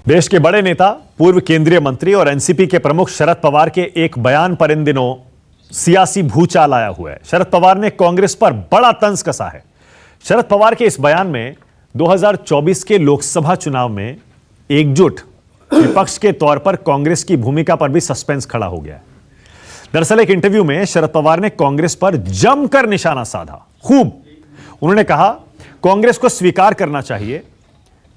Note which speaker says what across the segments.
Speaker 1: देश के बड़े नेता, पूर्व केंद्रीय मंत्री और एनसीपी के प्रमुख शरद पवार के एक बयान पर इन दिनों सियासी भूचाल आया हुआ है। शरद पवार ने कांग्रेस पर बड़ा तंज कसा है। शरद पवार के इस बयान में 2024 के लोकसभा चुनाव में एकजुट विपक्ष के तौर पर कांग्रेस की भूमिका पर भी सस्पेंस खड़ा हो गया है। दरअसल एक इंटरव्यू में शरद पवार ने कांग्रेस पर जमकर निशाना साधा। खूब उन्होंने कहा, कांग्रेस को स्वीकार करना चाहिए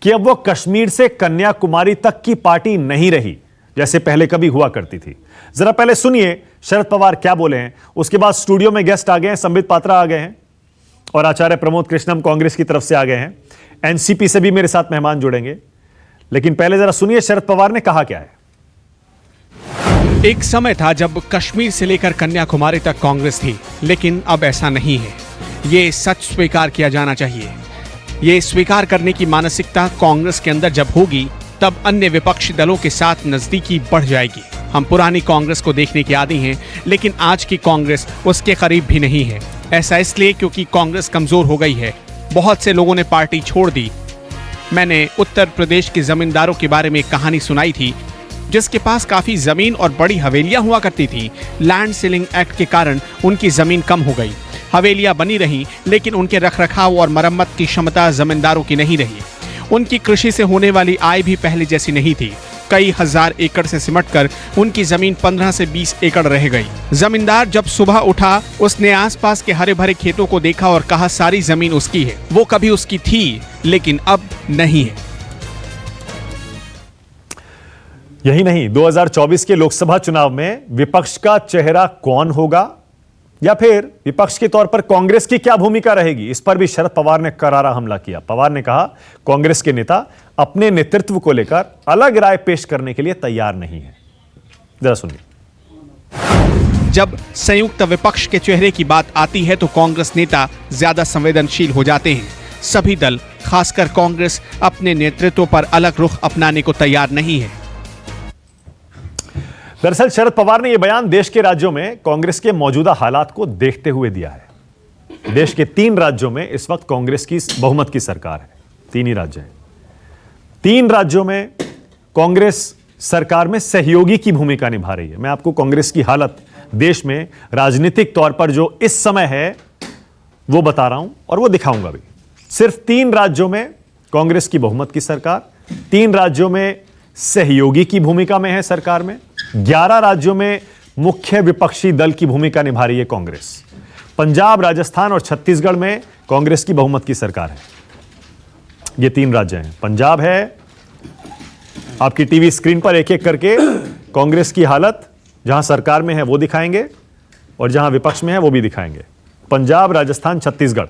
Speaker 1: कि अब वो कश्मीर से कन्याकुमारी तक की पार्टी नहीं रही जैसे पहले कभी हुआ करती थी। जरा पहले सुनिए शरद पवार क्या बोले हैं, उसके बाद स्टूडियो में गेस्ट आ गए हैं, संबित पात्रा आ गए हैं और आचार्य प्रमोद कृष्णम कांग्रेस की तरफ से आ गए हैं। एनसीपी से भी मेरे साथ मेहमान जुड़ेंगे, लेकिन पहले जरा सुनिए शरद पवार ने कहा क्या है।
Speaker 2: एक समय था जब कश्मीर से लेकर कन्याकुमारी तक कांग्रेस थी, लेकिन अब ऐसा नहीं है। ये सच स्वीकार किया जाना चाहिए। ये स्वीकार करने की मानसिकता कांग्रेस के अंदर जब होगी, तब अन्य विपक्षी दलों के साथ नजदीकी बढ़ जाएगी। हम पुरानी कांग्रेस को देखने के आदी हैं, लेकिन आज की कांग्रेस उसके करीब भी नहीं है। ऐसा इसलिए क्योंकि कांग्रेस कमजोर हो गई है। बहुत से लोगों ने पार्टी छोड़ दी। मैंने उत्तर प्रदेश के जमींदारों के बारे में एक कहानी सुनाई थी, जिसके पास काफी जमीन और बड़ी हवेलियां हुआ करती थी। लैंड सीलिंग एक्ट के कारण उनकी जमीन कम हो गई। हवेलियां बनी रही, लेकिन उनके रखरखाव और मरम्मत की क्षमता जमींदारों की नहीं रही। उनकी कृषि से होने वाली आय भी पहले जैसी नहीं थी। कई हजार एकड़ से सिमटकर उनकी जमीन 15 से 20 एकड़ रह गई। जमींदार जब सुबह उठा, उसने आसपास के हरे भरे खेतों को देखा और कहा सारी जमीन उसकी है। वो कभी उसकी थी, लेकिन अब नहीं है।
Speaker 1: यही नहीं, 2024 के लोकसभा चुनाव में विपक्ष का चेहरा कौन होगा या फिर विपक्ष के तौर पर कांग्रेस की क्या भूमिका रहेगी, इस पर भी शरद पवार ने करारा हमला किया। पवार ने कहा, कांग्रेस के नेता अपने नेतृत्व को लेकर अलग राय पेश करने के लिए तैयार नहीं है। जरा सुनिए।
Speaker 2: जब संयुक्त विपक्ष के चेहरे की बात आती है तो कांग्रेस नेता ज्यादा संवेदनशील हो जाते हैं। सभी दल, खासकर कांग्रेस, अपने नेतृत्व पर अलग रुख अपनाने को तैयार नहीं है।
Speaker 1: दरअसल शरद पवार ने यह बयान देश के राज्यों में कांग्रेस के मौजूदा हालात को देखते हुए दिया है। देश के 3 राज्यों में इस वक्त कांग्रेस की बहुमत की सरकार है। 3 ही राज्य हैं। 3 राज्यों में कांग्रेस सरकार में सहयोगी की भूमिका निभा रही है। मैं आपको कांग्रेस की हालत देश में राजनीतिक तौर पर जो इस समय है वो बता रहा हूं और वो दिखाऊंगा भी। सिर्फ 3 राज्यों में कांग्रेस की बहुमत की सरकार, 3 राज्यों में सहयोगी की भूमिका में है सरकार में, 11 राज्यों में मुख्य विपक्षी दल की भूमिका निभा रही है कांग्रेस। पंजाब, राजस्थान और छत्तीसगढ़ में कांग्रेस की बहुमत की सरकार है। ये 3 राज्य हैं। पंजाब है, आपकी टीवी स्क्रीन पर एक एक करके कांग्रेस की हालत जहां सरकार में है वो दिखाएंगे और जहां विपक्ष में है वो भी दिखाएंगे। पंजाब, राजस्थान, छत्तीसगढ़।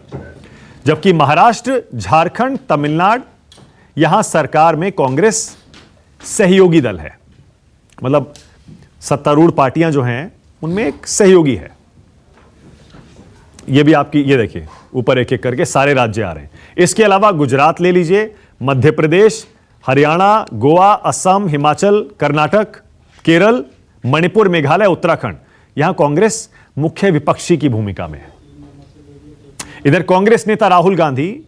Speaker 1: जबकि महाराष्ट्र, झारखंड, तमिलनाडु, यहां सरकार में कांग्रेस सहयोगी दल है। मतलब सत्तारूढ़ पार्टियां जो हैं उनमें एक सहयोगी है। ये भी आपकी, ये देखिए ऊपर एक एक करके सारे राज्य आ रहे हैं। इसके अलावा गुजरात ले लीजिए, मध्य प्रदेश, हरियाणा, गोवा, असम, हिमाचल, कर्नाटक, केरल, मणिपुर, मेघालय, उत्तराखंड, यहां कांग्रेस मुख्य विपक्षी की भूमिका में है। इधर कांग्रेस नेता राहुल गांधी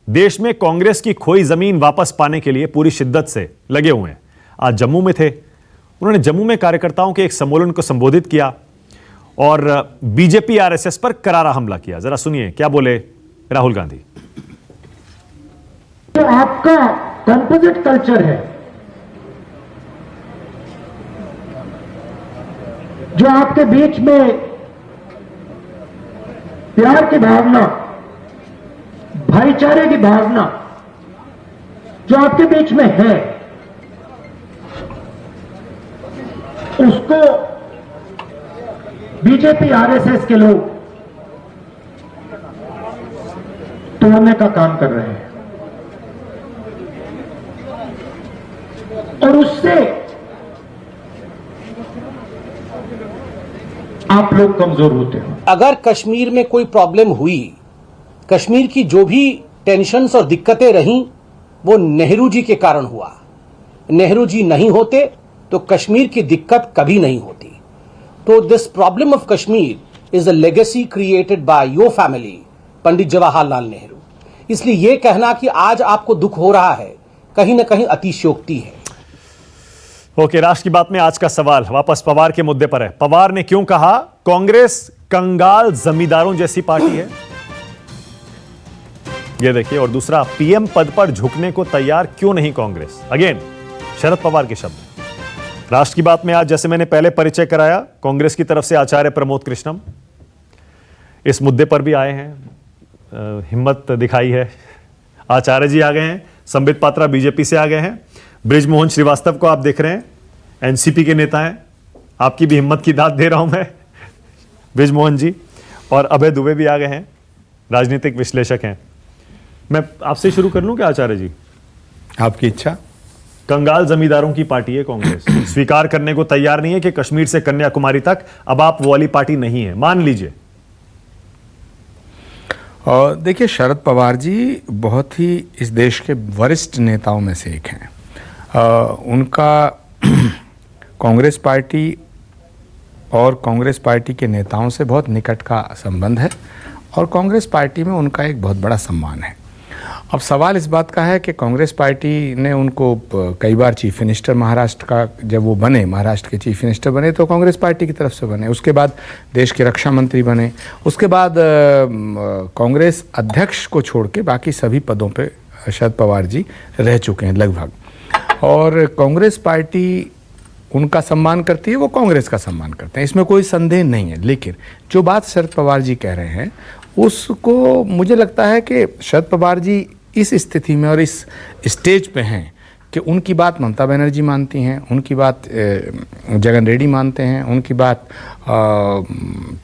Speaker 1: देश में कांग्रेस की खोई जमीन वापस पाने के लिए पूरी शिद्दत से लगे हुए हैं। आज जम्मू में थे। उन्होंने जम्मू में कार्यकर्ताओं के एक सम्मेलन को संबोधित किया और बीजेपी आरएसएस पर करारा हमला किया। जरा सुनिए क्या बोले राहुल गांधी।
Speaker 3: जो आपका कंपोजिट कल्चर है, जो आपके बीच में प्यार की भावना, भाईचारे की भावना जो आपके बीच में है, उसको बीजेपी आरएसएस के लोग तोड़ने का काम कर रहे हैं और उससे आप लोग कमजोर होते हो।
Speaker 4: अगर कश्मीर में कोई प्रॉब्लम हुई, कश्मीर की जो भी टेंशन्स और दिक्कतें रहीं, वो नेहरू जी के कारण हुआ। नेहरू जी नहीं होते तो कश्मीर की दिक्कत कभी नहीं होती। तो this problem of Kashmir is a legacy created by your family, Pandit Jawaharlal Nehru. इसलिए यह कहना कि आज आपको दुख हो रहा है, कहीं ना कहीं अतिशयोक्ति है।
Speaker 1: ओके, राष्ट्र की बात में आज का सवाल वापस पवार के मुद्दे पर है। पवार ने क्यों कहा कांग्रेस कंगाल जमींदारों जैसी पार्टी है, ये देखिए। और दूसरा, पीएम पद पर झुकने को तैयार क्यों नहीं कांग्रेस। अगेन शरद पवार के शब्द। राष्ट्र की बात में आज, जैसे मैंने पहले परिचय कराया, कांग्रेस की तरफ से आचार्य प्रमोद कृष्णम इस मुद्दे पर भी आए हैं, हिम्मत दिखाई है। आचार्य जी आ गए हैं, संबित पात्रा बीजेपी से आ गए हैं, बृजमोहन श्रीवास्तव को आप देख रहे हैं, एनसीपी के नेता हैं, आपकी भी हिम्मत की दाद दे रहा हूं मैं, बृजमोहन जी। और अभय दुबे भी आ गए हैं, राजनीतिक विश्लेषक हैं। मैं आपसे शुरू कर लूं क्या आचार्य जी?
Speaker 5: आपकी इच्छा।
Speaker 1: कंगाल जमींदारों की पार्टी है कांग्रेस, स्वीकार करने को तैयार नहीं है कि कश्मीर से कन्याकुमारी तक अब आप वो वाली पार्टी नहीं है, मान लीजिए।
Speaker 5: और देखिए, शरद पवार जी बहुत ही इस देश के वरिष्ठ नेताओं में से एक हैं। उनका कांग्रेस पार्टी और कांग्रेस पार्टी के नेताओं से बहुत निकट का संबंध है और कांग्रेस पार्टी में उनका एक बहुत बड़ा सम्मान है। अब सवाल इस बात का है कि कांग्रेस पार्टी ने उनको कई बार चीफ मिनिस्टर महाराष्ट्र का, जब वो बने, महाराष्ट्र के चीफ मिनिस्टर बने तो कांग्रेस पार्टी की तरफ से बने, उसके बाद देश के रक्षा मंत्री बने, उसके बाद कांग्रेस अध्यक्ष को छोड़ के बाकी सभी पदों पे शरद पवार जी रह चुके हैं लगभग। और कांग्रेस पार्टी उनका सम्मान करती है, वो कांग्रेस का सम्मान करते हैं, इसमें कोई संदेह नहीं है। लेकिन जो बात शरद पवार जी कह रहे हैं उसको मुझे लगता है कि शरद पवार जी इस स्थिति में और इस स्टेज पे हैं कि उनकी बात ममता बनर्जी मानती हैं, उनकी बात जगन रेड्डी मानते हैं, उनकी बात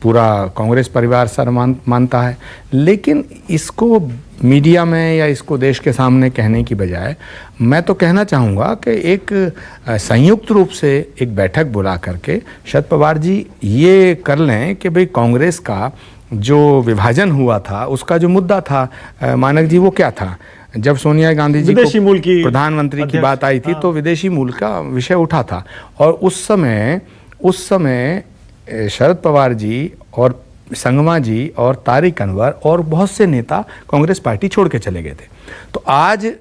Speaker 5: पूरा कांग्रेस परिवार सर मानता है। लेकिन इसको मीडिया में या इसको देश के सामने कहने की बजाय मैं तो कहना चाहूँगा कि एक संयुक्त रूप से एक बैठक बुला करके शरद पवार जी ये कर लें कि भाई कांग्रेस का जो विभाजन हुआ था उसका जो मुद्दा था, मानक जी, वो क्या था? जब सोनिया गांधी जी
Speaker 1: विदेशी मूल की
Speaker 5: प्रधानमंत्री की बात आई थी तो विदेशी मूल का विषय उठा था। और उस समय शरद पवार जी और संगमा जी और तारिक अनवर और बहुत से नेता कांग्रेस पार्टी छोड़ के चले गए थे। तो आज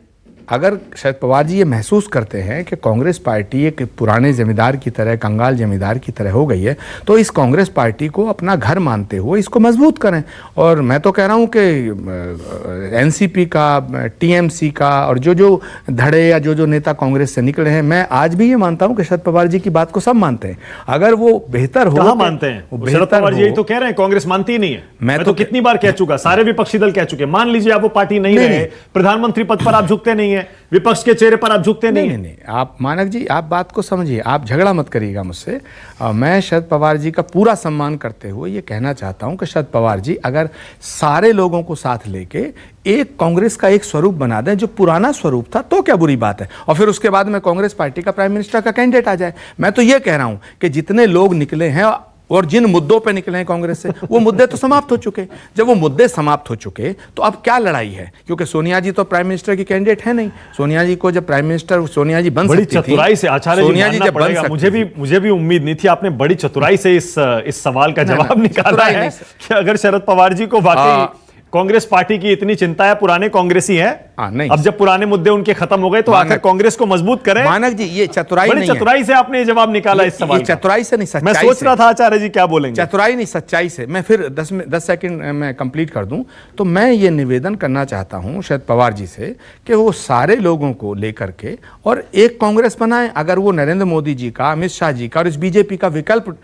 Speaker 5: अगर शरद पवार जी ये महसूस करते हैं कि कांग्रेस पार्टी एक पुराने जमींदार की तरह, कंगाल जमींदार की तरह हो गई है, तो इस कांग्रेस पार्टी को अपना घर मानते हुए इसको मजबूत करें। और मैं तो कह रहा हूँ कि एनसीपी का, टीएमसी का और जो धड़े या जो नेता कांग्रेस से निकले हैं, मैं आज भी ये मानता हूँ कि शरद पवार जी की बात को सब मानते हैं। अगर वो बेहतर हो,
Speaker 1: कहाँ मानते हैं? शरद पवार जी यही तो कह रहे हैं कांग्रेस मानती ही नहीं है। मैं तो कितनी बार कह चुका, सारे विपक्षी दल कह चुके। मान लीजिए आप वो पार्टी नहीं रहे, प्रधानमंत्री पद पर आप झुकते नहीं है, विपक्ष के चेहरे पर आप झुकते नहीं।
Speaker 5: आप मानक जी, आप बात को समझिए, आप झगड़ा मत करिएगा मुझसे। मैं शरद पवार जी का पूरा सम्मान करते हुए ये कहना चाहता हूं कि शरद पवार जी अगर सारे लोगों को साथ लेके एक कांग्रेस का एक स्वरूप बना दें जो पुराना स्वरूप था, तो क्या बुरी बात है। और फिर उसके बाद में कांग्रेस पार्टी का प्राइम मिनिस्टर का कैंडिडेट आ जाए। मैं तो ये कह रहा हूं कि जितने लोग निकले हैं और जिन मुद्दों पे निकले हैं कांग्रेस से, वो मुद्दे तो समाप्त हो चुके। जब वो मुद्दे समाप्त हो चुके तो अब क्या लड़ाई है? क्योंकि सोनिया जी तो प्राइम मिनिस्टर की कैंडिडेट है नहीं। सोनिया जी को जब प्राइम मिनिस्टर सोनिया जी बन सकती थी,
Speaker 1: बड़ी चतुराई से आचार्य
Speaker 5: सोनिया जी जब बन सकती,
Speaker 1: मुझे भी उम्मीद नहीं थी। आपने बड़ी चतुराई से इस सवाल का जवाब निकाला है कि अगर शरद पवार जी को वाकई कांग्रेस पार्टी की इतनी चिंता है, पुराने कांग्रेसी हैं,
Speaker 5: नहीं,
Speaker 1: अब जब पुराने मुद्दे उनके खत्म हो गए तो आखिर कांग्रेस को मजबूत करें।
Speaker 5: मानक जी, ये चतुराई
Speaker 1: बड़ी
Speaker 5: नहीं है।
Speaker 1: चतुराई से आपने ये जवाब निकाला इस सवाल का।
Speaker 5: चतुराई से नहीं, सच्चाई
Speaker 1: मैं सोच रहा था आचार्य जी क्या बोलेंगे।
Speaker 5: चतुराई नहीं, सच्चाई से। मैं फिर 10 सेकंड में कंप्लीट कर दूं तो मैं ये निवेदन करना चाहता हूं शरद पवार जी से कि वो सारे लोगों को लेकर के और एक कांग्रेस बनाएं। अगर वो नरेंद्र मोदी जी का, अमित शाह जी का और इस बीजेपी का विकल्प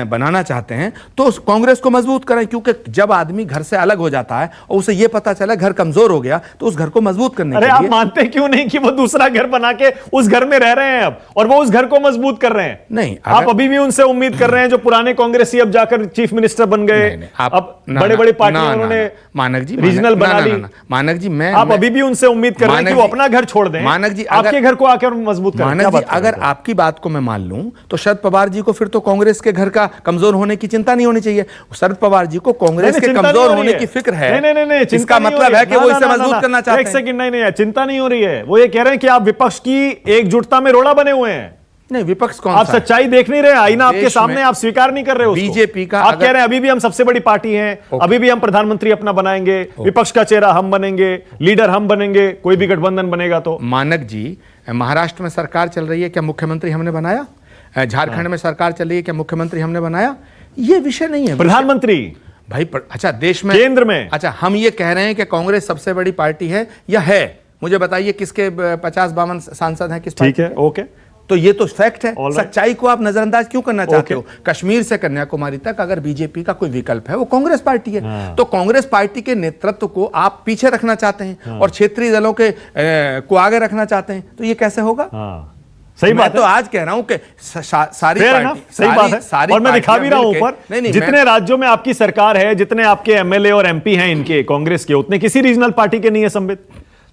Speaker 5: बनाना चाहते हैं तो उस कांग्रेस को मजबूत करें। क्योंकि जब आदमी घर से अलग हो जाता है और उसे ये पता चला घर कमजोर हो गया तो उस घर को मजबूत करने के लिए,
Speaker 1: आप मानते क्यों नहीं कि वो दूसरा घर बना के उस घर में रह रहे हैं अब, और वो उस घर को मजबूत कर रहे हैं?
Speaker 5: नहीं,
Speaker 1: आप अभी भी उनसे उम्मीद कर रहे हैं जो पुराने कांग्रेसी अब जाकर चीफ मिनिस्टर बन गए, अब बड़े बड़े पार्टियां उन्होंने
Speaker 5: मानक जी
Speaker 1: रीजनल बना ली।
Speaker 5: मानक जी,
Speaker 1: आप अभी भी उनसे उम्मीद कर रहे हैं कि वो अपना घर छोड़ दें,
Speaker 5: मानक जी,
Speaker 1: आपके घर को आकर मजबूत करें।
Speaker 5: मानक जी, अगर आपकी बात को मैं मान लूं तो शरद पवार जी को फिर तो कांग्रेस के घर का कमजोर होने की चिंता नहीं होनी चाहिए। शरद पवार जी को कांग्रेस के कमजोर होने की फिक्र है।
Speaker 1: नहीं,
Speaker 5: इसका मतलब है कि वो इसे मजबूत करना चाहते हैं।
Speaker 1: एक सेकंड, नहीं, चिंता नहीं हो रही है। वो ये कह रहे हैं कि आप विपक्ष की एकजुटता में रोड़ा बने हुए हैं।
Speaker 5: नहीं, विपक्ष कौन
Speaker 1: आप
Speaker 5: सा?
Speaker 1: सच्चाई देख नहीं रहे, आईना आपके सामने, आप स्वीकार नहीं कर रहे हो उसको।
Speaker 5: बीजेपी का
Speaker 1: आप कह रहे हैं अभी भी हम सबसे बड़ी पार्टी हैं, अभी भी हम प्रधानमंत्री अपना बनाएंगे, विपक्ष का चेहरा हम बनेंगे, लीडर हम बनेंगे, कोई भी गठबंधन बनेगा तो।
Speaker 5: मानक जी, महाराष्ट्र में सरकार चल रही है, क्या मुख्यमंत्री हमने बनाया? झारखंड में सरकार चल रही है, क्या मुख्यमंत्री हमने बनाया? ये विषय नहीं है।
Speaker 1: प्रधानमंत्री
Speaker 5: भाई अच्छा, देश में,
Speaker 1: केंद्र में,
Speaker 5: अच्छा हम ये कह रहे हैं कि कांग्रेस सबसे बड़ी पार्टी है या है? मुझे बताइए किसके 50-52 सांसद हैं, किस
Speaker 1: ठीक
Speaker 5: पार्टी
Speaker 1: है,
Speaker 5: के?
Speaker 1: ओके।
Speaker 5: तो ये तो फैक्ट है।
Speaker 1: All right.
Speaker 5: सच्चाई को आप नजरअंदाज क्यों करना चाहते
Speaker 1: Okay.
Speaker 5: हो? कश्मीर से कन्याकुमारी तक अगर बीजेपी का कोई विकल्प है, वो कांग्रेस पार्टी है। तो कांग्रेस पार्टी के नेतृत्व को आप पीछे रखना चाहते हैं और क्षेत्रीय दलों के को आगे रखना चाहते हैं, तो ये कैसे होगा?
Speaker 1: सही
Speaker 5: मैं
Speaker 1: बात
Speaker 5: तो
Speaker 1: है।
Speaker 5: आज कह रहा हूं कि सारी
Speaker 1: Fair
Speaker 5: पार्टी,
Speaker 1: enough, सही बात है। और मैं दिखा भी रहा हूं ऊपर,
Speaker 5: नहीं,
Speaker 1: जितने राज्यों में आपकी सरकार है, जितने आपके एमएलए और एमपी हैं इनके कांग्रेस के, उतने किसी रीजनल पार्टी के नहीं है संबित।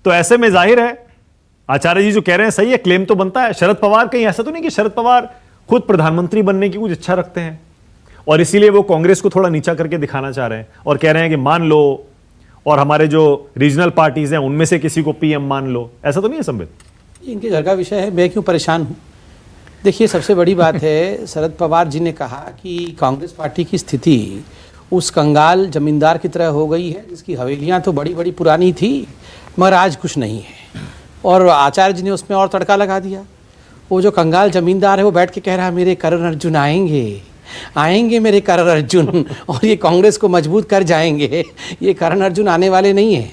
Speaker 1: तो ऐसे में जाहिर है आचार्य जी जो कह रहे हैं सही है, क्लेम तो बनता है। शरद पवार कहीं ऐसा तो नहीं कि शरद पवार खुद प्रधानमंत्री बनने की कुछ इच्छा रखते हैं और इसीलिए वो कांग्रेस को थोड़ा नीचा करके दिखाना चाह रहे हैं और कह रहे हैं कि मान लो और हमारे जो रीजनल पार्टीज हैं उनमें से किसी को पीएम मान लो, ऐसा तो नहीं है संबित?
Speaker 6: इनके घर का विषय है, मैं क्यों परेशान हूँ? देखिए, सबसे बड़ी बात है, शरद पवार जी ने कहा कि कांग्रेस पार्टी की स्थिति उस कंगाल जमींदार की तरह हो गई है जिसकी हवेलियाँ तो बड़ी बड़ी पुरानी थी मगर आज कुछ नहीं है। और आचार्य जी ने उसमें और तड़का लगा दिया। वो जो कंगाल जमींदार है वो बैठ के कह रहा है मेरे करण अर्जुन आएंगे मेरे करण अर्जुन और ये कांग्रेस को मजबूत कर जाएंगे। ये करण अर्जुन आने वाले नहीं है,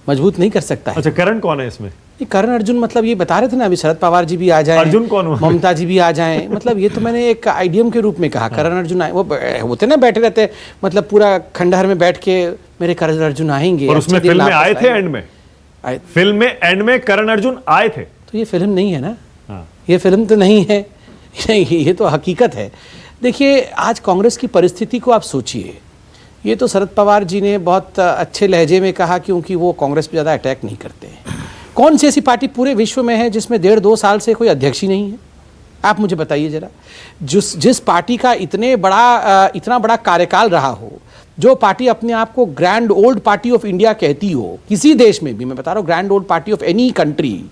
Speaker 6: मजबूत नहीं कर सकता है।
Speaker 1: अच्छा, करण कौन है इसमें?
Speaker 6: ये करण अर्जुन मतलब ये बता रहे थे ना अभी, शरद पवार जी भी आ जाएं,
Speaker 1: अर्जुन कौन हुआ?
Speaker 6: ममता जी भी आ जाएं, मतलब ये तो मैंने एक आइडियम के रूप में कहा। करण अर्जुन आए, वो होते ना बैठे रहते, मतलब पूरा खंडहर में बैठ के मेरे करण अर्जुन आएंगे।
Speaker 1: और उसमें फिल्म में आए थे एंड में, फिल्म में एंड में करण अर्जुन आए थे।
Speaker 6: तो ये फिल्म नहीं है ना, ये फिल्म तो नहीं है, ये तो हकीकत है। देखिए, आज कांग्रेस की परिस्थिति को आप सोचिए। ये तो शरद पवार जी ने बहुत अच्छे लहजे में कहा क्योंकि वो कांग्रेस पे ज़्यादा अटैक नहीं करते हैं। कौन सी ऐसी पार्टी पूरे विश्व में है जिसमें 1.5-2 साल से कोई अध्यक्ष ही नहीं है? आप मुझे बताइए जरा। जिस पार्टी का इतना बड़ा कार्यकाल रहा हो, जो पार्टी अपने आप को grand old party of India कहती हो, किसी देश में भी, मैं बता रहा हूँ grand old party of any country,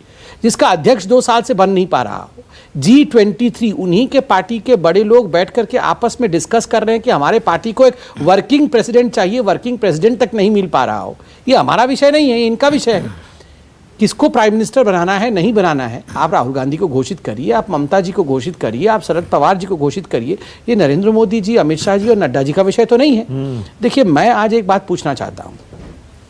Speaker 6: जिसका अध्यक्ष 2 साल से बन नहीं पा रहा हो। G23 उन्हीं के पार्टी के बड़े लोग बैठ करके आपस में डिस्कस कर रहे हैं कि हमारे पार्टी को एक वर्किंग प्रेसिडेंट चाहिए, वर्किंग प्रेसिडेंट तक नहीं मिल पा रहा हो। ये हमारा विषय नहीं है, इनका विषय है। किसको प्राइम मिनिस्टर बनाना है, नहीं बनाना है, आप राहुल गांधी को घोषित करिए, आप ममता जी को घोषित करिए, आप शरद पवार जी को घोषित करिए। ये नरेंद्र मोदी जी, अमित शाह जी और नड्डा जी का विषय तो नहीं है। देखिए, मैं आज एक बात पूछना चाहता हूँ।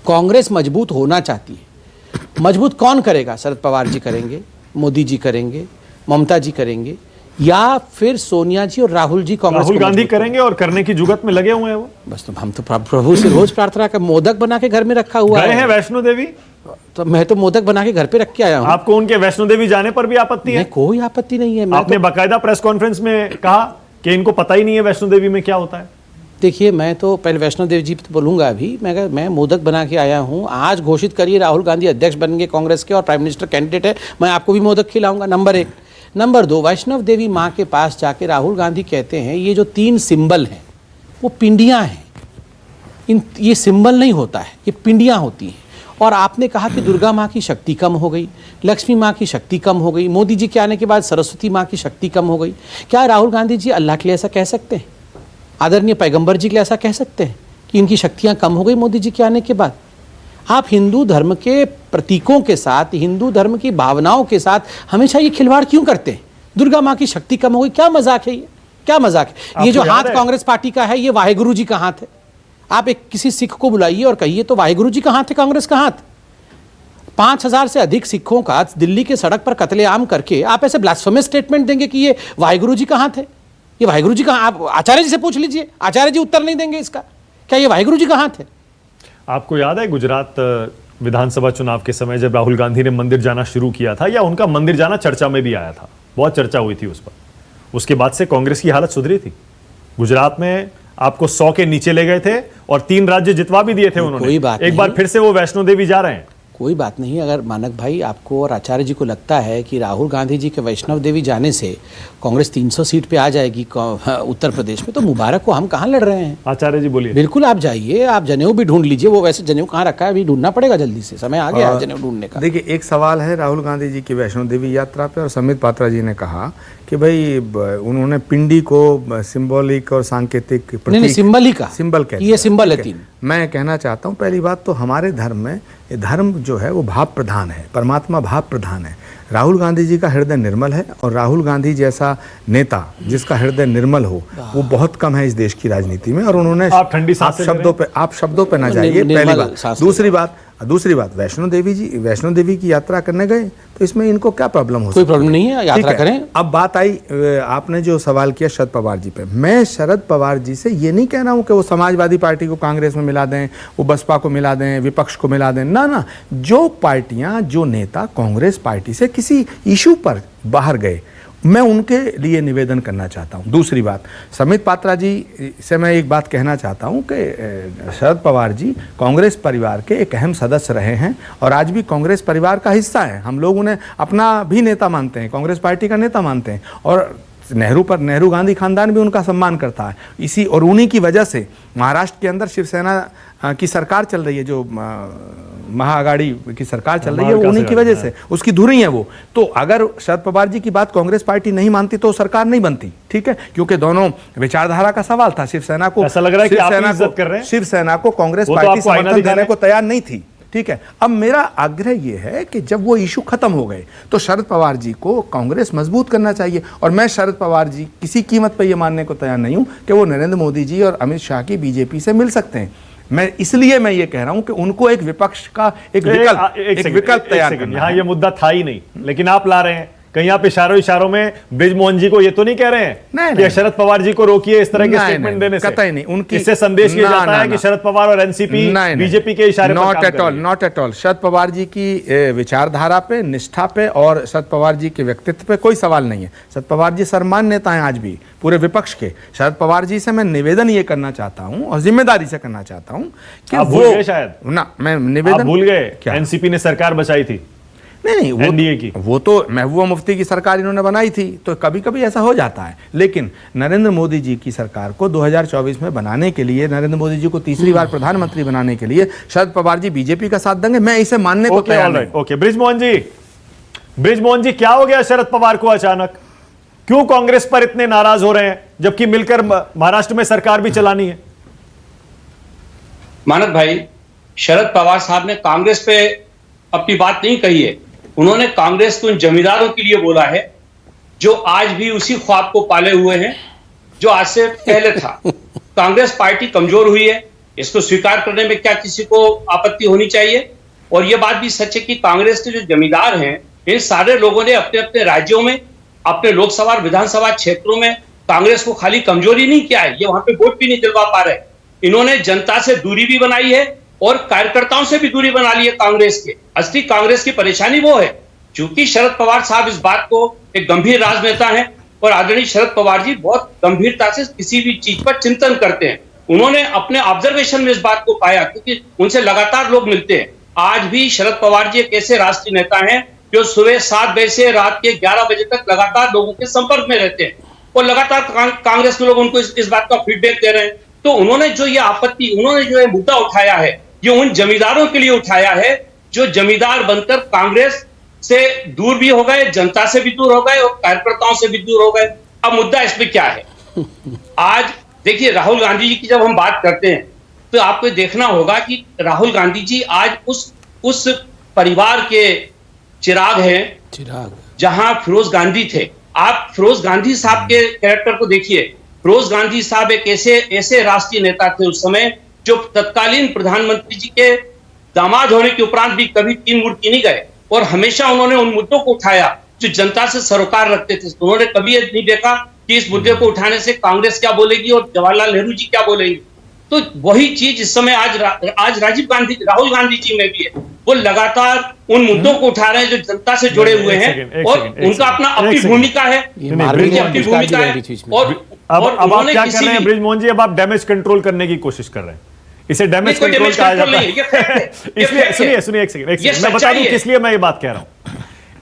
Speaker 6: कांग्रेस मजबूत होना चाहती है, मजबूत कौन करेगा? शरद पवार जी करेंगे, मोदी जी करेंगे, ममता जी करेंगे, या फिर सोनिया जी और राहुल जी कांग्रेस
Speaker 1: राहुल गांधी करेंगे और करने की जुगत में लगे हुए हैं वो।
Speaker 6: बस तो हम तो प्रभु से रोज प्रार्थना कर, मोदक बना के घर में रखा हुआ
Speaker 1: गए हैं
Speaker 6: है।
Speaker 1: वैष्णो देवी,
Speaker 6: तो मैं तो मोदक बना के घर पे रख के आया हूँ।
Speaker 1: आपको उनके वैष्णो देवी जाने पर भी आपत्ति है?
Speaker 6: कोई आपत्ति नहीं है।
Speaker 1: आपने बाकायदा प्रेस कॉन्फ्रेंस में कहा कि इनको पता ही नहीं है वैष्णो देवी में क्या होता है।
Speaker 6: देखिए, मैं तो पहले वैष्णो देवी जी तो बोलूंगा अभी, मैं मोदक बना के आया हूँ। आज घोषित करिए राहुल गांधी अध्यक्ष बन गए कांग्रेस के और प्राइम मिनिस्टर कैंडिडेट है, मैं आपको भी मोदक खिलाऊंगा। नंबर 1। नंबर 2, वैष्णव देवी माँ के पास जाके राहुल गांधी कहते हैं ये जो 3 सिंबल हैं वो पिंडियाँ हैं, ये सिंबल नहीं होता है, ये पिंडियाँ होती हैं। और आपने कहा कि दुर्गा माँ की शक्ति कम हो गई, लक्ष्मी माँ की शक्ति कम हो गई, मोदी जी के आने के बाद सरस्वती माँ की शक्ति कम हो गई। क्या राहुल गांधी जी अल्लाह के लिए ऐसा कह सकते हैं? आदरणीय पैगंबर जी के लिए ऐसा कह सकते हैं कि इनकी शक्तियाँ कम हो गई मोदी जी के आने के बाद? आप हिंदू धर्म के प्रतीकों के साथ, हिंदू धर्म की भावनाओं के साथ हमेशा ये खिलवाड़ क्यों करते हैं? दुर्गा माँ की शक्ति कम हो गई, क्या मजाक है ये? क्या मजाक है? ये जो हाथ कांग्रेस पार्टी का है, ये वाहेगुरु जी का हाथ है। आप एक किसी सिख को बुलाइए और कहिए तो वाहेगुरु जी का हाथ है कांग्रेस का हाथ? 5000 से अधिक सिखों का दिल्ली के सड़क पर कत्लेआम करके आप ऐसे ब्लास्फेमस स्टेटमेंट देंगे कि ये वाहेगुरु जी का हाथ है? ये वाहेगुरु जी का, आप आचार्य जी से पूछ लीजिए, आचार्य जी उत्तर नहीं देंगे इसका। क्या ये वाहेगुरु जी का हाथ है?
Speaker 1: आपको याद है गुजरात विधानसभा चुनाव के समय जब राहुल गांधी ने मंदिर जाना शुरू किया था, या उनका मंदिर जाना चर्चा में भी आया था, बहुत चर्चा हुई थी उस पर। उसके बाद से कांग्रेस की हालत सुधरी थी। गुजरात में आपको 100 के नीचे ले गए थे और 3 राज्य जितवा भी दिए थे उन्होंने।
Speaker 6: कोई बात
Speaker 1: एक बार फिर से वो वैष्णो देवी जा रहे हैं।
Speaker 6: कोई बात नहीं। अगर मानक भाई आपको और आचार्य जी को लगता है कि राहुल गांधी जी के वैष्णव देवी जाने से कांग्रेस 300 सीट पे आ जाएगी उत्तर प्रदेश में, तो मुबारक को, हम कहाँ लड़ रहे हैं?
Speaker 1: आचार्य जी बोलिए।
Speaker 6: बिल्कुल, आप जाइए, आप जनेऊ भी ढूंढ लीजिए। वो वैसे जनेऊ कहाँ रखा है अभी ढूंढना पड़ेगा जल्दी से, समय आ गया है जनेऊ ढूंढने का।
Speaker 5: देखिए, एक सवाल है राहुल गांधी जी की वैष्णो देवी यात्रा पे, और संबित पात्रा जी ने कहा कि भाई उन्होंने पिंडी को सिंबॉलिक और सांकेतिक
Speaker 6: नहीं, सिंबल ही का,
Speaker 5: सिंबल कहते हैं।
Speaker 6: ये सिंबल है 3।
Speaker 5: मैं कहना चाहता हूँ, पहली बात तो हमारे धर्म में धर्म जो है वो भाव प्रधान है, परमात्मा भाव प्रधान है। राहुल गांधी जी का हृदय निर्मल है, और राहुल गांधी जैसा नेता जिसका हृदय निर्मल हो वो बहुत कम है इस देश की राजनीति में। और उन्होंने
Speaker 1: आप ठंडी सांसें ले रहे
Speaker 5: आप शब्दों पे ना जाइए, पहली बात। दूसरी बात वैष्णो देवी की यात्रा करने गए, तो इसमें इनको क्या प्रॉब्लम हो सकती है?
Speaker 6: कोई प्रॉब्लम नहीं है, यात्रा करें।
Speaker 5: अब बात आई, आपने जो सवाल किया शरद पवार जी पे, मैं शरद पवार जी से ये नहीं कह रहा हूं कि वो समाजवादी पार्टी को कांग्रेस में मिला दें, वो बसपा को मिला दें, विपक्ष को मिला दें, ना, जो पार्टियां, जो नेता कांग्रेस पार्टी से किसी इशू पर बाहर गए, मैं उनके लिए निवेदन करना चाहता हूं। दूसरी बात, समित पात्रा जी से मैं एक बात कहना चाहता हूं कि शरद पवार जी कांग्रेस परिवार के एक अहम सदस्य रहे हैं और आज भी कांग्रेस परिवार का हिस्सा हैं। हम लोग उन्हें अपना भी नेता मानते हैं, कांग्रेस पार्टी का नेता मानते हैं, और नेहरू गांधी खानदान भी उनका सम्मान करता है। इसी और उन्हीं की वजह से महाराष्ट्र के अंदर शिवसेना की सरकार चल रही है, जो महाआघाड़ी की सरकार चल रही है, वो उन्हीं की वजह से, उसकी धुरी है वो। तो अगर शरद पवार जी की बात कांग्रेस पार्टी नहीं मानती तो सरकार नहीं बनती, ठीक है, क्योंकि दोनों विचारधारा का सवाल था। शिवसेना को,
Speaker 1: ऐसा लग रहा है कि आप ही इज्जत कर रहे हैं।
Speaker 5: शिवसेना को कांग्रेस पार्टी समर्थन देने को तैयार नहीं थी, ठीक है। अब मेरा आग्रह यह है कि जब वो इशू खत्म हो गए तो शरद पवार जी को कांग्रेस मजबूत करना चाहिए, और मैं शरद पवार जी किसी कीमत पर यह मानने को तैयार नहीं हूं कि वो नरेंद्र मोदी जी और अमित शाह की बीजेपी से मिल सकते हैं। इसलिए मैं ये कह रहा हूं कि उनको एक विपक्ष का एक विकल्प तैयार करना।
Speaker 1: यहां ये मुद्दा था ही नहीं, लेकिन आप ला रहे हैं। कहीं आप इशारों में बृजमोहन जी को ये तो नहीं कह रहे हैं कि शरद पवार जी को रोकिए इस तरह के स्टेटमेंट देने से?
Speaker 5: कतई नहीं। उनकी
Speaker 1: इससे संदेश ये जाता है कि शरद पवार और एनसीपी बीजेपी के इशारे पर काम कर रही है।
Speaker 5: Not at all. Sharad Pawar ji की विचारधारा पे, निष्ठा पे और शरद पवार जी के व्यक्तित्व पे कोई सवाल नहीं है। शरद पवार जी सर्वमान्य नेता हैं आज भी पूरे विपक्ष के। शरद पवार जी से मैं निवेदन ये करना चाहता हूं और जिम्मेदारी से करना चाहता हूं कि
Speaker 1: आप भूल गए शायद
Speaker 5: ना, मैं निवेदन
Speaker 1: भूल गए एनसीपी ने सरकार बचाई थी।
Speaker 5: नहीं, वो तो महबूबा मुफ्ती की सरकार इन्होंने बनाई थी, तो कभी कभी ऐसा हो जाता है। लेकिन नरेंद्र मोदी जी की सरकार को 2024 में बनाने के लिए, नरेंद्र मोदी जी को तीसरी बार प्रधानमंत्री बनाने के लिए शरद पवार जी बीजेपी का साथ देंगे, मैं इसे मानने को तैयार नहीं।
Speaker 1: ओके, बृजमोहन जी क्या हो गया शरद पवार को अचानक? क्यों कांग्रेस पर इतने नाराज हो रहे हैं, जबकि मिलकर महाराष्ट्र में सरकार भी चलानी है?
Speaker 7: मानद भाई, शरद पवार साहब ने कांग्रेस पे अपनी बात नहीं कही है। उन्होंने कांग्रेस को उन जमींदारों के लिए बोला है जो आज भी उसी ख्वाब को पाले हुए हैं जो आज से पहले था। कांग्रेस पार्टी कमजोर हुई है, इसको स्वीकार करने में क्या किसी को आपत्ति होनी चाहिए? और यह बात भी सच है कि कांग्रेस के जो जमींदार हैं, इन सारे लोगों ने अपने अपने राज्यों में, अपने लोकसभा और विधानसभा क्षेत्रों में कांग्रेस को खाली कमजोरी नहीं किया है, ये वहां पे वोट भी नहीं दिलवा पा रहे। इन्होंने जनता से दूरी भी बनाई है और कार्यकर्ताओं से भी दूरी बना ली है कांग्रेस के। असली कांग्रेस की परेशानी वो है, क्योंकि शरद पवार साहब इस बात को एक गंभीर राजनेता हैं और आदरणीय शरद पवार जी बहुत गंभीरता से किसी भी चीज पर चिंतन करते हैं। उन्होंने अपने ऑब्जर्वेशन में इस बात को पाया, क्योंकि उनसे लगातार लोग मिलते हैं। आज भी शरद पवार जी एक ऐसे राष्ट्रीय नेता हैं जो सुबह 7 बजे से रात के 11 बजे तक लगातार लोगों के संपर्क में रहते हैं और लगातार कांग्रेस के लोग उनको इस बात का फीडबैक दे रहे हैं। तो उन्होंने जो ये आपत्ति, उन्होंने जो ये मुद्दा उठाया है, ये उन जमींदारों के लिए उठाया है जो जमींदार बनकर कांग्रेस से दूर भी हो गए, जनता से भी दूर हो गए और कार्यकर्ताओं से भी दूर हो गए। अब मुद्दा इसमें क्या है? आज देखिए, राहुल गांधी जी की जब हम बात करते हैं तो आपको देखना होगा कि राहुल गांधी जी आज उस परिवार के चिराग हैं जहां फिरोज गांधी थे। आप फिरोज गांधी साहब के कैरेक्टर को देखिए। फिरोज गांधी साहब एक ऐसे राष्ट्रीय नेता थे उस समय, जो तत्कालीन प्रधानमंत्री जी के दामाद होने के उपरांत भी कभी 3 मुड़ नहीं गए और हमेशा उन्होंने उन मुद्दों को उठाया जो जनता से सरोकार रखते थे। तो उन्होंने कभी नहीं देखा कि इस मुद्दे को उठाने से कांग्रेस क्या बोलेगी और जवाहरलाल नेहरू जी क्या बोलेंगे। तो वही चीज इस समय आज राहुल गांधी जी में भी है। वो लगातार उन मुद्दों को उठा रहे हैं जो जनता से जुड़े हुए हैं और उनका अपनी भूमिका है, अपनी भूमिका है।
Speaker 1: और अब आप क्या कर रहे हैं बृजमोहन जी? अब आप डैमेज कंट्रोल करने की कोशिश कर रहे हैं। इसे डैमेज कंट्रोल कहा जाता है। इसलिए सुनिए एक सेकंड, मैं बता दूं किस लिए मैं ये बात कह रहा हूं।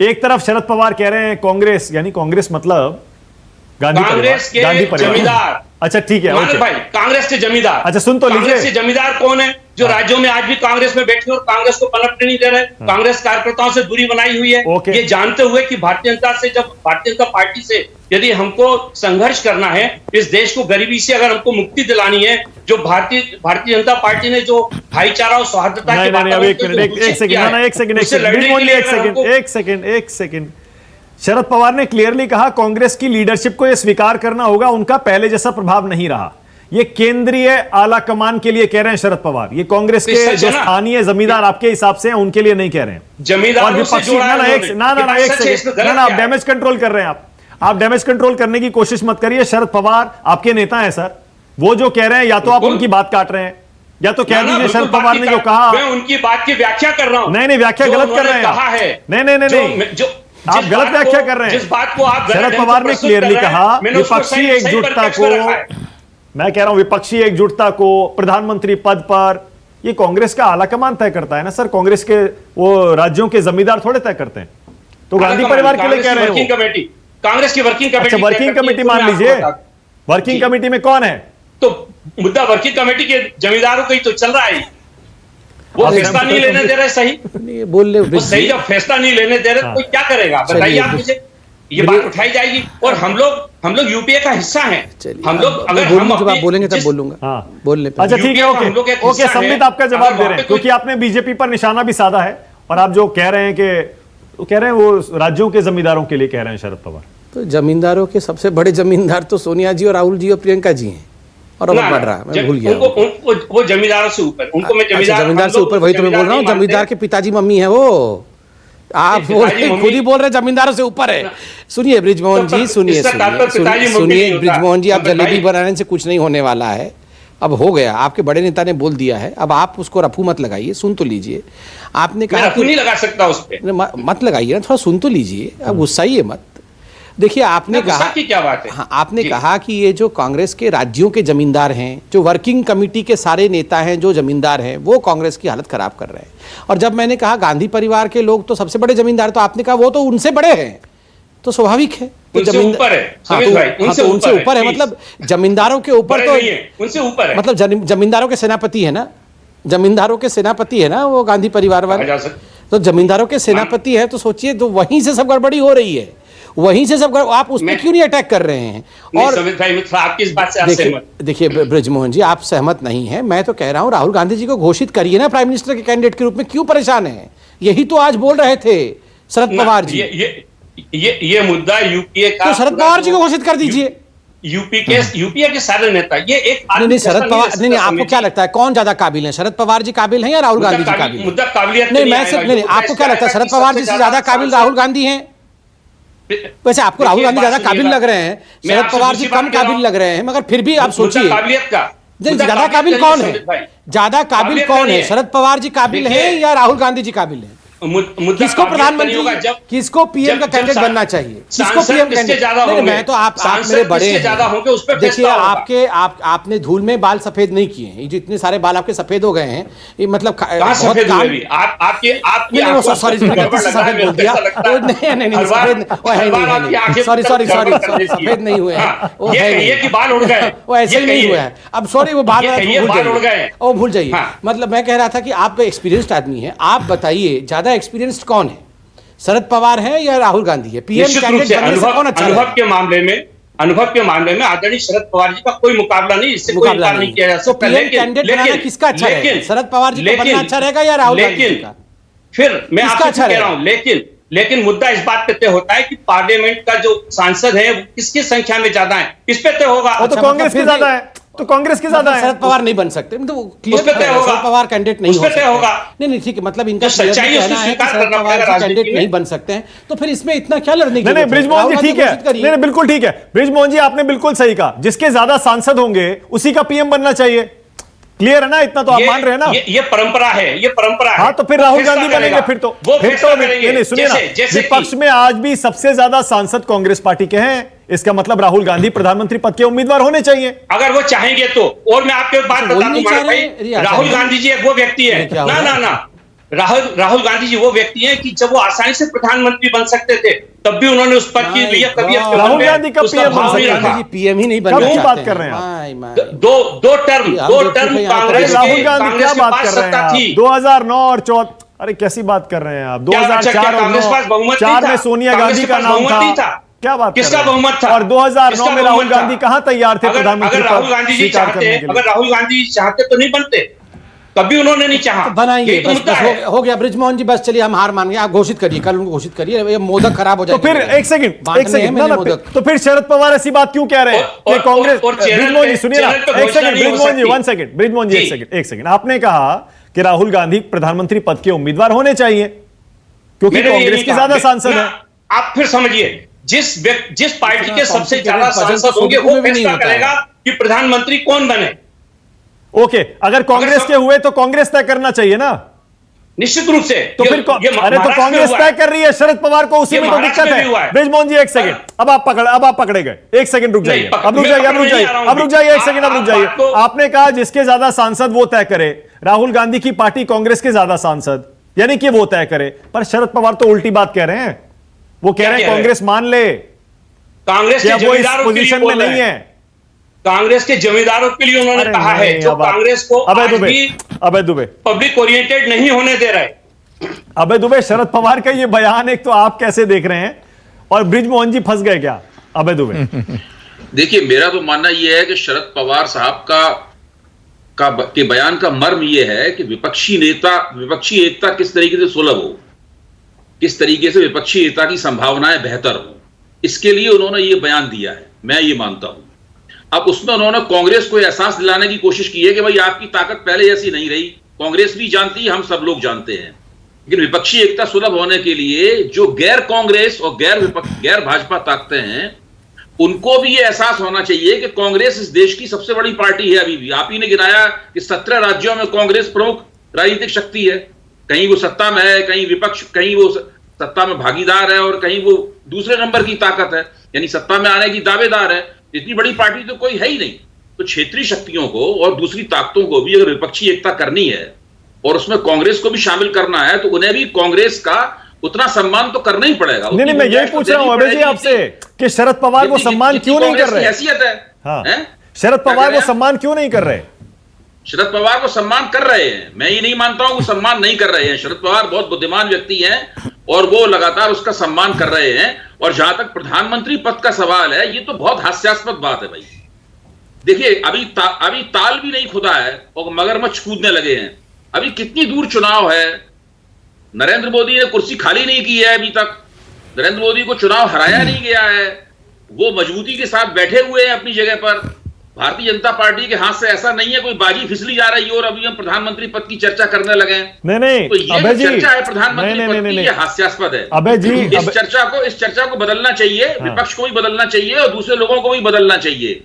Speaker 1: एक तरफ शरद पवार कह रहे हैं कांग्रेस, यानी कांग्रेस मतलब
Speaker 7: कांग्रेस के जमींदार
Speaker 1: अच्छा ठीक है,
Speaker 7: मानव
Speaker 1: ओके।
Speaker 7: भाई, कांग्रेस के जमींदार,
Speaker 1: अच्छा, सुन तो लीजिए।
Speaker 7: कांग्रेस के जमींदार कौन है जो राज्यों में आज भी कांग्रेस में बैठे और कांग्रेस को पनपने नहीं दे रहे, कांग्रेस कार्यकर्ताओं से दूरी बनाई हुई है,
Speaker 1: ओके।
Speaker 7: ये जानते हुए कि भारतीय जनता पार्टी से यदि हमको संघर्ष करना है, इस देश को गरीबी से अगर हमको मुक्ति दिलानी है, जो भारतीय जनता पार्टी ने जो भाईचारा और सौहार्दता
Speaker 1: नहीं
Speaker 7: की
Speaker 1: नहीं, अब एक सेकंड शरद पवार ने क्लियरली कहा कांग्रेस की लीडरशिप को यह स्वीकार करना होगा, उनका पहले जैसा प्रभाव नहीं रहा। ये केंद्रीय आला कमान के लिए कह रहे हैं शरद पवार, ये कांग्रेस के जो स्थानीय जमींदार आपके हिसाब से हैं उनके लिए नहीं कह रहे हैं।
Speaker 7: जमींदारों से जोड़ा है उन्होंने।
Speaker 1: आप डैमेज कंट्रोल कर रहे हैं, आप डैमेज कंट्रोल करने की कोशिश मत करिए। शरद पवार आपके नेता हैं सर, वो जो कह रहे हैं या तो आप उनकी बात काट रहे हैं या तो कह दीजिए शरद पवार ने जो कहा,
Speaker 7: मैं उनकी बात की व्याख्या कर रहा हूं।
Speaker 1: नहीं व्याख्या गलत कर रहे हैं
Speaker 7: कहा है।
Speaker 1: नहीं आप गलत व्याख्या कर रहे हैं।
Speaker 7: जिस बात को आप
Speaker 1: शरद पवार ने क्लियरली कहा विपक्षी एकजुटता को, मैं कह रहा हूं विपक्षी एकजुटता को प्रधानमंत्री पद पर ये कांग्रेस का आलाकमान तय करता है ना सर, कांग्रेस के वो राज्यों के जमींदार थोड़े तय करते हैं। तो गांधी परिवार के लिए कह रहे हैं
Speaker 7: कमेटी, कांग्रेस की वर्किंग कमेटी।
Speaker 1: अच्छा, वर्किंग कमेटी मान लीजिए, वर्किंग कमेटी में कौन है?
Speaker 7: तो मुद्दा वर्किंग कमेटी के जमींदारों का ही तो चल रहा है। वो फैसला नहीं लेने दे रहे, सही
Speaker 6: बोल रहे
Speaker 7: वो सही, जब फैसला नहीं लेने दे रहे तो कोई क्या करेगा बताइए आप मुझे। ये बात उठाई जाएगी और हम लोग यूपीए का हिस्सा हैं। हम लोग अगर
Speaker 6: जब आप बोलेंगे तब बोलूंगा, बोल ले।
Speaker 1: अच्छा ठीक है, ओके संबित आपका जवाब दे रहे हैं क्योंकि आपने बीजेपी पर निशाना भी साधा है और आप जो कह रहे हैं कि वो राज्यों के जमींदारों के लिए कह रहे हैं शरद पवार।
Speaker 6: तो जमींदारों के सबसे बड़े जमींदार तो सोनिया जी और राहुल जी और प्रियंका जी हैं और अब बढ़ रहा है, मैं भूल गया
Speaker 7: वो जमींदारों से ऊपर, उनको मैं
Speaker 6: जमींदार से ऊपर, वही तो मैं बोल रहा हूँ, जमींदार के पिताजी मम्मी है वो। आप खुद ही बोल रहे जमींदारों से ऊपर है। सुनिए बृजमोहन जी, सुनिए बृजमोहन जी, आप जलेबी बनाने से कुछ नहीं होने वाला है, अब हो गया, आपके बड़े नेता ने बोल दिया है, अब आप उसको रफू मत लगाइए, सुन तो लीजिए। आपने कहा
Speaker 7: कि नहीं लगा सकता उस पे,
Speaker 6: मत लगाइए ना, थोड़ा सुन तो लीजिए, अब गुस्साइए मत। देखिए आपने कहा
Speaker 7: की क्या बात है?
Speaker 6: हाँ, आपने कहा कि ये जो कांग्रेस के राज्यों के जमींदार हैं, जो वर्किंग कमेटी के सारे नेता हैं, जो जमींदार हैं, वो कांग्रेस की हालत खराब कर रहे हैं। और जब मैंने कहा गांधी परिवार के लोग तो सबसे बड़े जमींदार, तो आपने कहा वो तो उनसे बड़े हैं, तो स्वाभाविक है
Speaker 7: उनसे ऊपर है,
Speaker 6: उनसे ऊपर है, मतलब जमींदारों के ऊपर तो
Speaker 7: उनसे ऊपर है,
Speaker 6: मतलब जमींदारों के सेनापति है ना, जमींदारों के सेनापति है ना वो गांधी परिवार वाले, तो जमींदारों के सेनापति है, तो सोचिए तो वहीं से सब गड़बड़ी हो रही है, वहीं से सब आप उसमें क्यों नहीं अटैक कर रहे हैं? और
Speaker 7: आपकी इस बात से
Speaker 6: देखिए बृजमोहन जी, आप सहमत नहीं हैं, मैं तो कह रहा हूं राहुल गांधी जी को घोषित करिए ना प्राइम मिनिस्टर के कैंडिडेट के रूप में, क्यों परेशान है? यही तो आज बोल रहे थे शरद पवार जी।
Speaker 7: ये मुद्दा यूपीए का,
Speaker 6: तो शरद पवार जी को घोषित कर दीजिए।
Speaker 7: यूपीए के सारे नेता, ये एक
Speaker 6: नहीं शरद पवार, नहीं आपको क्या लगता है कौन ज्यादा काबिल है, शरद पवार जी काबिल हैं या राहुल गांधी जी काबिल?
Speaker 7: मुद्दा काबिलियत
Speaker 6: नहीं, मैं सिर्फ नहीं, आपको क्या लगता है शरद पवार जी से ज्यादा काबिल राहुल गांधी हैं? वैसे आपको राहुल गांधी ज्यादा काबिल लग रहे हैं, शरद पवार जी कम काबिल लग रहे हैं, मगर फिर भी आप सोचिए
Speaker 7: काबिलियत का
Speaker 6: ज्यादा काबिल कौन है? ज्यादा काबिल कौन है? शरद पवार जी काबिल हैं या राहुल गांधी जी काबिल हैं? किसको प्रधानमंत्री, किसको पीएम का कैंडिडेट बनना चाहिए, किसको पीएम कैंडिडेट? मैं तो आप मेरे बड़े हैं, देखिए आपने धूल में बाल सफेद नहीं किए हैं, जितने सारे बाल आपके सफेद हो गए हैं, ये मतलब
Speaker 7: सफेद
Speaker 6: नहीं हुए हैं,
Speaker 7: बाल उड़ गए,
Speaker 6: वो ऐसे ही नहीं हुआ है। अब सॉरी वो बाल वो भूल जाइए, मतलब मैं कह रहा था कि आप एक्सपीरियंस्ड आदमी हैं, आप बताइए ज्यादा एक्सपीरियंस्ड कौन है, शरद पवार है या राहुल गांधी है? पीएम कैंडिडेट बनने से कौन अच्छा?
Speaker 7: अनुभव के मामले में आदरणीय शरद पवार जी का कोई मुकाबला नहीं, इससे कोई इनकार नहीं किया जा सकता।
Speaker 6: पीएम कैंडिडेट बनाना किसका अच्छा रहेगा? शरद पवार जी का बनना अच्छा रहेगा या राहुल गांधी का?
Speaker 7: फिर मैं आपसे कह रहा हूं, लेकिन मुद्दा इस बात पे तय होता है कि पार्लियामेंट का जो सांसद है किसकी संख्या में ज्यादा है, इस पे तय होगा।
Speaker 1: तो कांग्रेस की ज्यादा है, तो कांग्रेस की ज्यादा है,
Speaker 6: शरद पवार नहीं बन सकते, तो क्लियर शरद पवार कैंडिडेट नहीं हो सकते। नहीं ठीक है, मतलब इनका
Speaker 7: सच्चाई
Speaker 6: कहना है कि शरद पवार कैंडिडेट नहीं बन सकते हैं, तो फिर इसमें इतना क्या लड़ने की?
Speaker 1: नहीं बृजमोहन जी ठीक है, नहीं बिल्कुल ठीक है बृजमोहन जी, आपने बिल्कुल सही कहा, जिसके ज्यादा सांसद होंगे उसी का पीएम बनना चाहिए, क्लियर है ना? इतना तो आप मान रहे हैं ना?
Speaker 7: ये परंपरा है, ये परंपरा है।
Speaker 1: हाँ तो फिर राहुल गांधी बनेंगे, फिर तो नहीं सुनिए ना, विपक्ष में आज भी सबसे ज्यादा सांसद कांग्रेस पार्टी के हैं, इसका मतलब राहुल गांधी प्रधानमंत्री पद के उम्मीदवार होने चाहिए
Speaker 7: अगर वो चाहेंगे तो। और मैं आपको एक बात बता दूं, राहुल गांधी जी एक वो व्यक्ति है ना, राहुल गांधी जी वो व्यक्ति हैं कि जब वो आसानी से प्रधानमंत्री बन सकते थे तब भी उन्होंने उस पद की तबीयत के
Speaker 1: राहुल
Speaker 7: मन में
Speaker 1: गांधी कब
Speaker 7: उसका
Speaker 1: पीएम बन
Speaker 7: भाव नहीं
Speaker 1: सकते
Speaker 7: रखा।
Speaker 6: जी पीएम ही नहीं
Speaker 1: कब
Speaker 6: बनना
Speaker 1: की
Speaker 6: चाहते
Speaker 1: बात कर रहे हैं आप?
Speaker 6: My, my.
Speaker 7: दो टर्म
Speaker 6: अरे
Speaker 7: कांग्रेस
Speaker 1: राहुल
Speaker 7: के
Speaker 1: गांधी क्या
Speaker 7: कांग्रेस के
Speaker 1: बात
Speaker 7: पास
Speaker 1: कर रहे हैं
Speaker 7: सत्ता
Speaker 1: आप?
Speaker 7: थी।
Speaker 1: 2009 और 14, अरे कैसी बात कर रहे हैं आप? 2004 और
Speaker 7: कांग्रेस पास बहुमत नहीं
Speaker 1: 4
Speaker 7: था?
Speaker 1: में सोनिया
Speaker 7: कांग्रेस
Speaker 1: गांधी
Speaker 7: के
Speaker 1: का
Speaker 7: पास
Speaker 1: नाम
Speaker 7: बहुमत नहीं था?
Speaker 1: क्या बात कर
Speaker 7: किसका
Speaker 1: रहे हैं?
Speaker 7: बहुमत था?
Speaker 1: और 2009
Speaker 7: किसका
Speaker 1: में राहुल
Speaker 7: बहुमत था?
Speaker 1: गांधी कहां तैयार थे प्रधानमंत्री
Speaker 7: अगर राहुल गांधी जी
Speaker 1: स्वीकार
Speaker 7: चाहते,
Speaker 1: करने के लिए?
Speaker 7: अगर राहुल गांधी चाहते तो नहीं बनते, कभी उन्होंने नहीं चाहा।
Speaker 6: बनाएंगे,
Speaker 7: यही तो
Speaker 6: बस
Speaker 7: मुद्दा
Speaker 6: बस
Speaker 7: है।
Speaker 6: हो गया ब्रिजमोहन जी, बस चलिए हम हार मान गए, आप घोषित करिए, कल उनको घोषित करिए, ये मोदक खराब हो
Speaker 1: तो
Speaker 6: जाएगा।
Speaker 1: फिर एक सेकंड ना ना,
Speaker 6: मोदक
Speaker 1: तो फिर शरद पवार ऐसी बात क्यों कह रहे हैं कि कांग्रेस? ब्रिजमोहन जी सुनिए ना, एक सेकंड ब्रिजमोहन जी, 1 सेकंड ब्रिजमोहन जी, एक सेकंड आपने कहा कि राहुल गांधी प्रधानमंत्री पद के उम्मीदवार होने चाहिए क्योंकि
Speaker 7: मैंने ये
Speaker 1: कांग्रेस
Speaker 7: नहीं
Speaker 1: के
Speaker 7: कहा।
Speaker 1: ज्यादा सांसद
Speaker 7: ना,
Speaker 1: हैं।
Speaker 7: आप फिर समझिए, जिस पार्टी के सबसे
Speaker 6: complicated
Speaker 7: ज्यादा
Speaker 6: puzzle
Speaker 7: सांसद
Speaker 6: तो
Speaker 7: होंगे
Speaker 6: शुरू
Speaker 7: वो
Speaker 6: में भी नहीं
Speaker 7: फैसला
Speaker 6: होता है।
Speaker 7: करेगा कि प्रधानमंत्री कौन बने।
Speaker 1: ओके, अगर कांग्रेस
Speaker 7: सब-
Speaker 1: के हुए तो कांग्रेस तय करना चाहिए ना।
Speaker 7: निश्चित रूप से
Speaker 1: तो फिर अरे तो कांग्रेस तय कर रही है, शरद पवार को उसी
Speaker 7: ये
Speaker 1: में तो
Speaker 7: महाराष्ट्र
Speaker 1: दिक्कत
Speaker 7: में भी हुआ
Speaker 1: है।
Speaker 7: है।
Speaker 1: ब्रिजमोहन जी एक सेकंड, अब आप पकड़े गए, एक सेकंड रुक जाइए,
Speaker 7: नहीं,
Speaker 1: अब रुक
Speaker 7: मैं
Speaker 1: जाइए,
Speaker 7: पकड़ने नहीं आ रहा हूं
Speaker 1: अब रुक जाइए, एक
Speaker 7: आप-
Speaker 1: सेकंड, अब रुक
Speaker 7: आप
Speaker 1: जाइए।
Speaker 7: बात को-
Speaker 1: आपने कहा जिसके ज्यादा सांसद वो तय करे, राहुल गांधी की पार्टी कांग्रेस के ज्यादा सांसद, यानी कि वो तय करे, पर शरद पवार तो उल्टी बात कह रहे हैं। वो कह रहे हैं कांग्रेस मान ले,
Speaker 7: कांग्रेस
Speaker 1: क्या
Speaker 7: के
Speaker 1: वो इस
Speaker 7: जमींदारों के लिए
Speaker 1: पोजीशन में
Speaker 7: बोल रहे
Speaker 1: नहीं
Speaker 7: हैं।
Speaker 1: है?
Speaker 7: कांग्रेस के जमींदारों के लिए उन्होंने
Speaker 1: अरे
Speaker 7: कहा है,
Speaker 1: नहीं,
Speaker 7: जो
Speaker 1: अब आप-
Speaker 7: कांग्रेस को
Speaker 1: अबे
Speaker 7: आज
Speaker 1: दुबे,
Speaker 7: भी
Speaker 1: अबे दुबे,
Speaker 7: पब्लिक ओरिएंटेड नहीं होने दे रहे।
Speaker 1: अबे दुबे, शरद पवार का ये बयान एक तो आप कैसे देख रहे हैं और ब्रिजमोहन जी फंस गए क्या? अबे दुबे
Speaker 8: देखिए, मेरा तो मानना यह है कि शरद पवार साहब के बयान का मर्म यह है कि विपक्षी एकता किस तरीके से सुलभ हो, किस तरीके से विपक्षी एकता की संभावनाएं बेहतर हो, इसके लिए उन्होंने ये बयान दिया है, मैं ये मानता हूं। अब उसमें उन्होंने कांग्रेस को एहसास दिलाने की कोशिश की है कि भाई आपकी ताकत पहले जैसी नहीं रही, कांग्रेस भी जानती है, हम सब लोग जानते हैं, लेकिन विपक्षी एकता सुलभ होने के लिए जो गैर कांग्रेस और गैर भाजपा ताकतें हैं, उनको भी ये एहसास होना चाहिए कि कांग्रेस इस देश की सबसे बड़ी पार्टी है। अभी भी आप ही ने गिनाया कि 17 राज्यों में कांग्रेस प्रमुख राजनीतिक शक्ति है, कहीं वो सत्ता में है, कहीं विपक्ष, कहीं वो सत्ता में भागीदार है और कहीं वो दूसरे नंबर की ताकत है, यानी सत्ता में आने की दावेदार है। इतनी बड़ी पार्टी तो कोई है ही नहीं। तो क्षेत्रीय शक्तियों को और दूसरी ताकतों को भी अगर विपक्षी एकता करनी है और उसमें कांग्रेस को भी शामिल करना है, तो उन्हें भी कांग्रेस का उतना सम्मान तो करना ही पड़ेगा।
Speaker 1: नहीं, मैं यही पूछ रहा हूं अभय जी आपसे कि शरद पवार को सम्मान क्यों नहीं कर रहे?
Speaker 8: हैसियत है,
Speaker 1: हाँ,
Speaker 8: हैं?
Speaker 1: शरद पवार को सम्मान क्यों नहीं कर रहे?
Speaker 8: शरद पवार को सम्मान कर रहे हैं, मैं ये नहीं मानता हूं कि सम्मान नहीं कर रहे हैं। शरद पवार बहुत बुद्धिमान व्यक्ति हैं और वो लगातार उसका सम्मान कर रहे हैं। और जहां तक प्रधानमंत्री पद का सवाल है, ये तो बहुत हास्यास्पद बात है भाई। देखिए, अभी ताल भी नहीं खुदा है और मगरमच्छ कूदने लगे हैं। अभी कितनी दूर चुनाव है, नरेंद्र मोदी ने कुर्सी खाली नहीं की है अभी तक, नरेंद्र मोदी को चुनाव हराया नहीं गया है, वो मजबूती के साथ बैठे हुए हैं अपनी जगह पर। भारतीय जनता पार्टी के हाथ से ऐसा नहीं है कोई बाजी फिसली जा रही है और अभी हम प्रधानमंत्री पद की चर्चा करने लगे हैं।
Speaker 1: नहीं,
Speaker 8: तो ये
Speaker 1: अभय
Speaker 8: जो
Speaker 1: जी,
Speaker 8: चर्चा है प्रधानमंत्री पद की, ये हास्यास्पद है।
Speaker 1: अभय जी,
Speaker 8: इस चर्चा को बदलना चाहिए, विपक्ष को भी बदलना चाहिए और दूसरे लोगों को भी बदलना चाहिए।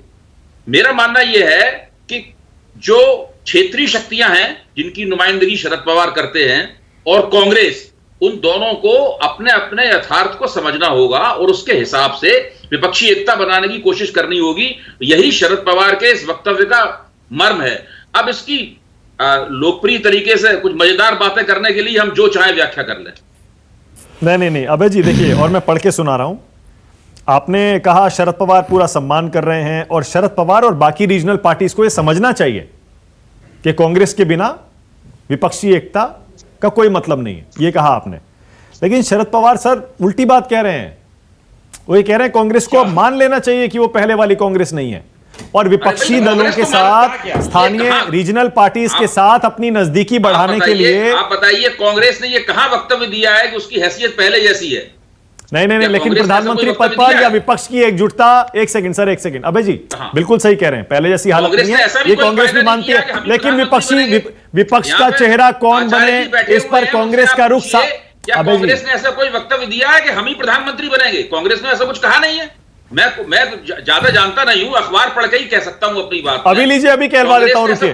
Speaker 8: मेरा मानना यह है कि जो क्षेत्रीय शक्तियां हैं जिनकी नुमाइंदगी शरद पवार करते हैं और कांग्रेस, उन दोनों को अपने अपने यथार्थ को समझना होगा और उसके हिसाब से विपक्षी एकता बनाने की कोशिश करनी होगी। यही शरद पवार के इस वक्तव्य का मर्म है। अब इसकी लोकप्रिय तरीके से कुछ मजेदार बातें करने के लिए हम जो चाहे व्याख्या कर लें।
Speaker 1: नहीं अभय जी, देखिए, और मैं पढ़ के सुना रहा हूं। आपने कहा शरद पवार पूरा सम्मान कर रहे हैं और शरद पवार और बाकी रीजनल पार्टीज को यह समझना चाहिए कि कांग्रेस के बिना विपक्षी एकता का कोई मतलब नहीं है, यह कहा आपने। लेकिन शरद पवार सर उल्टी बात कह रहे हैं। वो ये कह रहे हैं कांग्रेस को अब मान लेना चाहिए कि वो पहले वाली कांग्रेस नहीं है और विपक्षी दलों के साथ, स्थानीय रीजनल पार्टीज के साथ अपनी नजदीकी बढ़ाने के लिए।
Speaker 8: आप बताइए, कांग्रेस ने यह कहां वक्तव्य दिया है कि उसकी हैसियत पहले जैसी है?
Speaker 1: नहीं, लेकिन प्रधानमंत्री पद पर या विपक्ष की एकजुटता। एक सेकंड सर, एक सेकंड अभय जी, बिल्कुल सही कह रहे हैं, पहले जैसी हालत नहीं है, ये कांग्रेस भी मानती है। लेकिन विपक्ष का चेहरा कौन बने, इस पर कांग्रेस का रुख।
Speaker 8: कांग्रेस ने ऐसा कोई वक्तव्य दिया है कि हम ही प्रधानमंत्री बनेंगे? कांग्रेस ने ऐसा कुछ कहा नहीं है। मैं ज्यादा जानता नहीं हूं, अखबार पढ़ के ही कह सकता हूं अपनी बात।
Speaker 1: अभी लीजिए, अभी कहलवा देता हूं, रुकिए,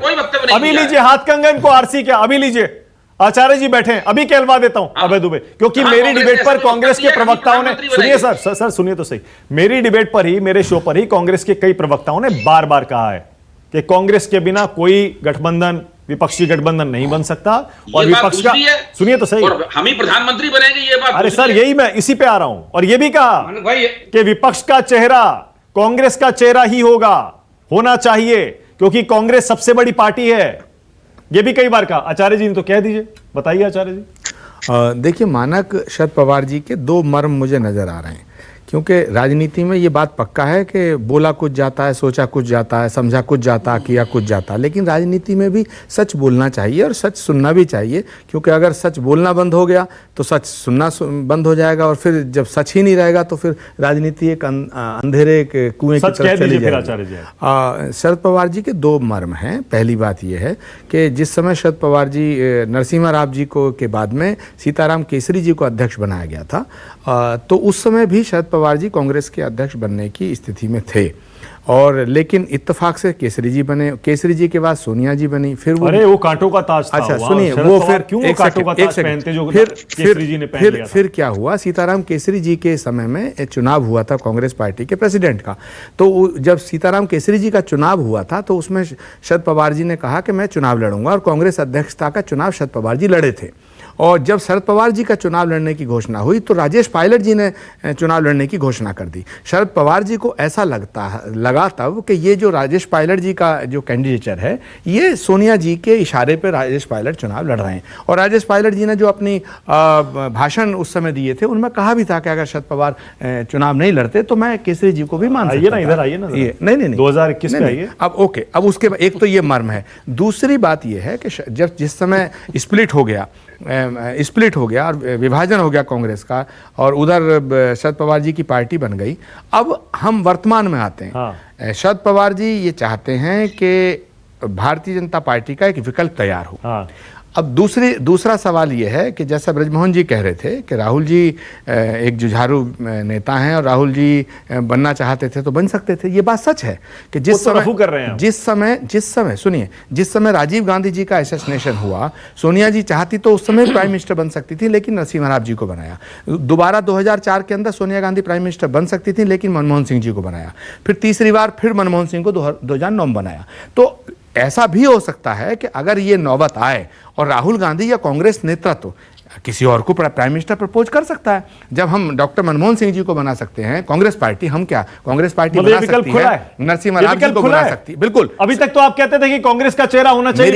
Speaker 1: अभी लीजिए हाथ कंगन को आरसी क्या, अभी लीजिए, आचार्य जी बैठे हैं, अभी कहलवा देता हूं अभय दुबे, क्योंकि मेरी डिबेट पर कांग्रेस के प्रवक्ताओं ने, सुनिए सर सुनिए तो सही, मेरी डिबेट पर ही, मेरे शो पर ही कांग्रेस के कई प्रवक्ताओं ने बार बार कहा है कि कांग्रेस के बिना कोई गठबंधन विपक्षी गठबंधन नहीं बन सकता और
Speaker 8: ये बात
Speaker 1: विपक्ष का,
Speaker 8: दूसरी है।
Speaker 1: सुनिए तो सही,
Speaker 8: और हम ही प्रधानमंत्री बनेंगे, ये बात
Speaker 1: अरे
Speaker 8: दूसरी
Speaker 1: सर
Speaker 8: है।
Speaker 1: यही मैं इसी पे आ रहा हूं। और ये भी कहा
Speaker 7: मानक भाई
Speaker 1: कि विपक्ष का चेहरा कांग्रेस का चेहरा ही होना चाहिए, क्योंकि कांग्रेस सबसे बड़ी पार्टी है। ये भी कई बार कहा। आचार्य जी ने तो कह दीजिए, बताइए आचार्य जी।
Speaker 5: देखिए, मानक शरद पवार जी के दो मर्म मुझे नजर आ रहे हैं, क्योंकि राजनीति में ये बात पक्का है कि बोला कुछ जाता है, सोचा कुछ जाता है, समझा कुछ जाता, किया कुछ जाता, लेकिन राजनीति में भी सच बोलना चाहिए और सच सुनना भी चाहिए, क्योंकि अगर सच बोलना बंद हो गया तो सच सुनना बंद हो जाएगा, और फिर जब सच ही नहीं रहेगा तो फिर राजनीति एक अंधेरे के कुएं की तरफ चली जाएगी। शरद पवार जी के दो मर्म हैं। पहली बात यह है कि जिस समय शरद पवार जी नरसिम्हा राव जी को के बाद में सीताराम केसरी जी को अध्यक्ष बनाया गया था, तो उस समय भी शरद पवार जी कांग्रेस के अध्यक्ष बनने की स्थिति में थे, और लेकिन इत्तेफाक से केसरी जी बने, केसरी जी के बाद सोनिया जी बनी, फिर
Speaker 1: वो कांटों का ताज था।
Speaker 5: अच्छा सुनिए, वो फिर
Speaker 1: क्यों कांटों का ताज पहनते जो केसरी जी ने पहन लिया था?
Speaker 5: फिर क्या हुआ, सीताराम केसरी जी के समय में एक चुनाव हुआ था कांग्रेस पार्टी के प्रेसिडेंट का, तो जब सीताराम केसरी जी का चुनाव हुआ था तो उसमें शरद पवार जी ने कहा कि मैं चुनाव लड़ूंगा, और कांग्रेस अध्यक्षता का चुनाव शरद पवार जी लड़े थे। और जब शरद पवार जी का चुनाव लड़ने की घोषणा हुई तो राजेश पायलट जी ने चुनाव लड़ने की घोषणा कर दी। शरद पवार जी को ऐसा लगा तब कि ये जो राजेश पायलट जी का जो कैंडिडेचर है, ये सोनिया जी के इशारे पर राजेश पायलट चुनाव लड़ रहे हैं। और राजेश पायलट जी ने जो अपनी भाषण उस समय दिए थे, उनमें कहा भी था कि अगर शरद पवार चुनाव नहीं लड़ते तो मैं केसरी जी को भी मान सकता था।
Speaker 1: इधर आइए ना,
Speaker 5: नहीं
Speaker 1: 2021 में आइए।
Speaker 5: अब ओके, अब उसके बाद एक तो ये मर्म है। दूसरी बात ये है कि जब जिस समय स्प्लिट हो गया और विभाजन हो गया कांग्रेस का, और उधर शरद पवार जी की पार्टी बन गई। अब हम वर्तमान में आते हैं। शरद पवार जी ये चाहते हैं कि भारतीय जनता पार्टी का एक विकल्प तैयार हो। अब दूसरा सवाल ये है कि जैसा ब्रजमोहन जी कह रहे थे कि राहुल जी एक जुझारू नेता हैं और राहुल जी बनना चाहते थे तो बन सकते थे। ये बात सच है कि जिस समय राजीव गांधी जी का असैसिनेशन हुआ, सोनिया जी चाहती तो उस समय प्राइम मिनिस्टर बन सकती थी, लेकिन नरसिम्हा राव जी को बनाया। दोबारा 2004 के अंदर सोनिया गांधी प्राइम मिनिस्टर बन सकती थी, लेकिन मनमोहन सिंह जी को बनाया। फिर तीसरी बार फिर मनमोहन सिंह को 2009 बनाया। तो ऐसा भी हो सकता है कि अगर ये नौबत आए और राहुल गांधी या कांग्रेस नेतृत्व किसी और को प्राइम मिनिस्टर प्रपोज कर सकता है। जब हम डॉक्टर मनमोहन सिंह जी को बना सकते हैं कांग्रेस पार्टी, हम क्या कांग्रेस पार्टी बना सकती है, नरसिम्हा राव जी को बना सकती है। बिल्कुल।
Speaker 1: अभी तक तो आप कहते थे कि कांग्रेस का चेहरा होना चाहिए,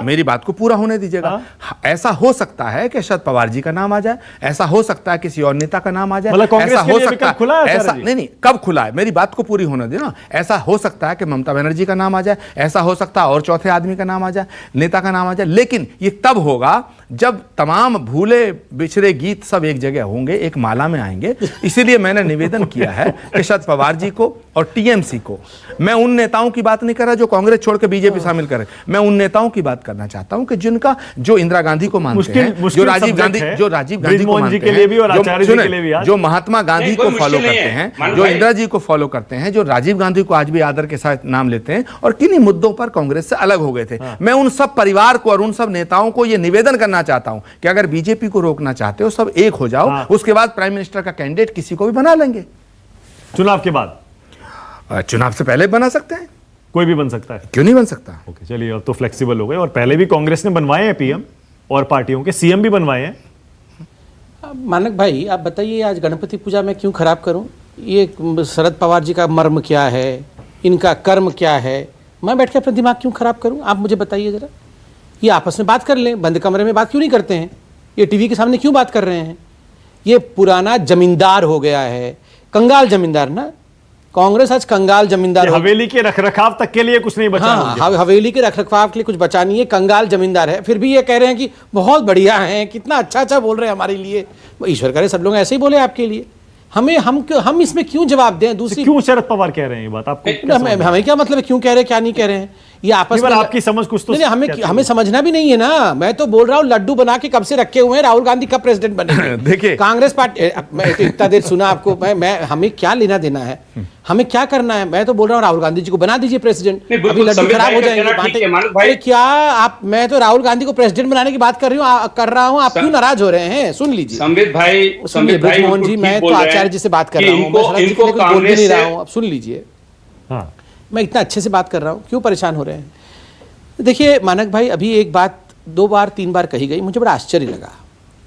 Speaker 5: मेरी बात को पूरा होने दीजिएगा। ऐसा हो सकता है कि शरद पवार जी का नाम आ जाए, ऐसा हो सकता है किसी और नेता का नाम आ जाए, ऐसा हो सकता है ऐसा नहीं, कब खुला है, मेरी बात को पूरी होने दे ना। ऐसा हो सकता है कि ममता बनर्जी का नाम आ जाए, ऐसा हो सकता है और चौथे आदमी का नाम आ जाए, नेता का नाम आ जाए, लेकिन ये तब होगा जब तमाम भूले बिछड़े गीत सब एक जगह होंगे, एक माला में आएंगे। इसीलिए मैंने निवेदन किया है कि शरद पवार जी को और टीएमसी को, मैं उन नेताओं की बात नहीं कर रहा जो कांग्रेस छोड़ के बीजेपी शामिल करे, मैं उन नेताओं की बात करना चाहता हूं कि जिनका जो इंदिरा गांधी को मानते हैं, जो राजीव गांधी को मानते हैं, जो महात्मा गांधी को फॉलो करते हैं, जो इंदिरा जी को फॉलो करते हैं, जो राजीव गांधी को आज भी आदर के साथ नाम लेते हैं और किन्हीं मुद्दों पर कांग्रेस से अलग हो गए थे। मैं उन सब परिवार को और उन सब नेताओं को यह निवेदन करना चाहता हूं कि अगर बीजेपी को रोकना चाहते हो सब एक हो जाओ, उसके बाद प्राइम मिनिस्टर का कैंडिडेट किसी को भी बना लेंगे।
Speaker 1: चुनाव के बाद,
Speaker 5: चुनाव से पहले बना सकते हैं,
Speaker 1: कोई भी बन सकता है,
Speaker 5: क्यों नहीं बन सकता।
Speaker 1: ओके, चलिए अब तो फ्लेक्सिबल हो गए। और पहले भी कांग्रेस ने बनवाए हैं पीएम, और पार्टियों के सीएम भी बनवाए हैं।
Speaker 6: मानक भाई आप बताइए, आज गणपति पूजा में क्यों खराब करूं? ये शरद पवार जी का मर्म क्या है, इनका कर्म क्या है, मैं बैठ के अपना दिमाग क्यों खराब करूं? आप मुझे बताइए जरा। ये आपस में बात कर लें, बंद कमरे में बात क्यों नहीं करते हैं? ये टीवी के सामने क्यों बात कर रहे हैं? ये पुराना जमींदार हो गया है, कंगाल जमींदार ना। कांग्रेस आज कंगाल जमींदार,
Speaker 1: हवेली के रखरखाव तक के लिए कुछ नहीं बचा।
Speaker 6: हाँ, हवेली के रखरखाव के लिए कुछ बचा नहीं है, कंगाल जमींदार है। फिर भी ये कह रहे हैं कि बहुत बढ़िया हैं, कितना अच्छा बोल रहे हैं हमारे लिए। ईश्वर करे सब लोग ऐसे ही बोले आपके लिए। हम इसमें क्यों जवाब दें? दूसरी
Speaker 1: क्यों शरद पवार कह रहे हैं ये बात आपको?
Speaker 6: हमें क्या मतलब है क्यों कह रहे हैं, क्या नहीं कह रहे हैं? ये आपस में
Speaker 1: आपकी समझ कुछ तो
Speaker 6: नहीं, हमें समझना भी नहीं है ना। मैं तो बोल रहा हूँ लड्डू बना के कब से रखे हुए हैं, राहुल गांधी कब प्रेसिडेंट बनेंगे? देखिए कांग्रेस पार्टी, मैं तो इतना देर सुना आपको, मैं हमें क्या लेना देना है, हमें क्या करना है? मैं तो बोल रहा हूँ राहुल गांधी जी को बना दीजिए प्रेसिडेंट, अभी लड्डू खराब हो जाएंगे बांटे। क्या आप, मैं तो राहुल गांधी को प्रेसिडेंट बनाने की बात कर रहा हूँ, आप क्यों नाराज हो रहे हैं? सुन लीजिए
Speaker 7: संबित भाई,
Speaker 6: ब्रजमोहन जी, मैं तो आचार्य जी से बात कर रहा हूँ, बोल भी नहीं रहा हूँ। अब सुन लीजिए, मैं इतना अच्छे से बात कर रहा हूँ, क्यों परेशान हो रहे हैं? देखिए मानक भाई, अभी एक बात 2 बार 3 बार कही गई, मुझे बड़ा आश्चर्य लगा।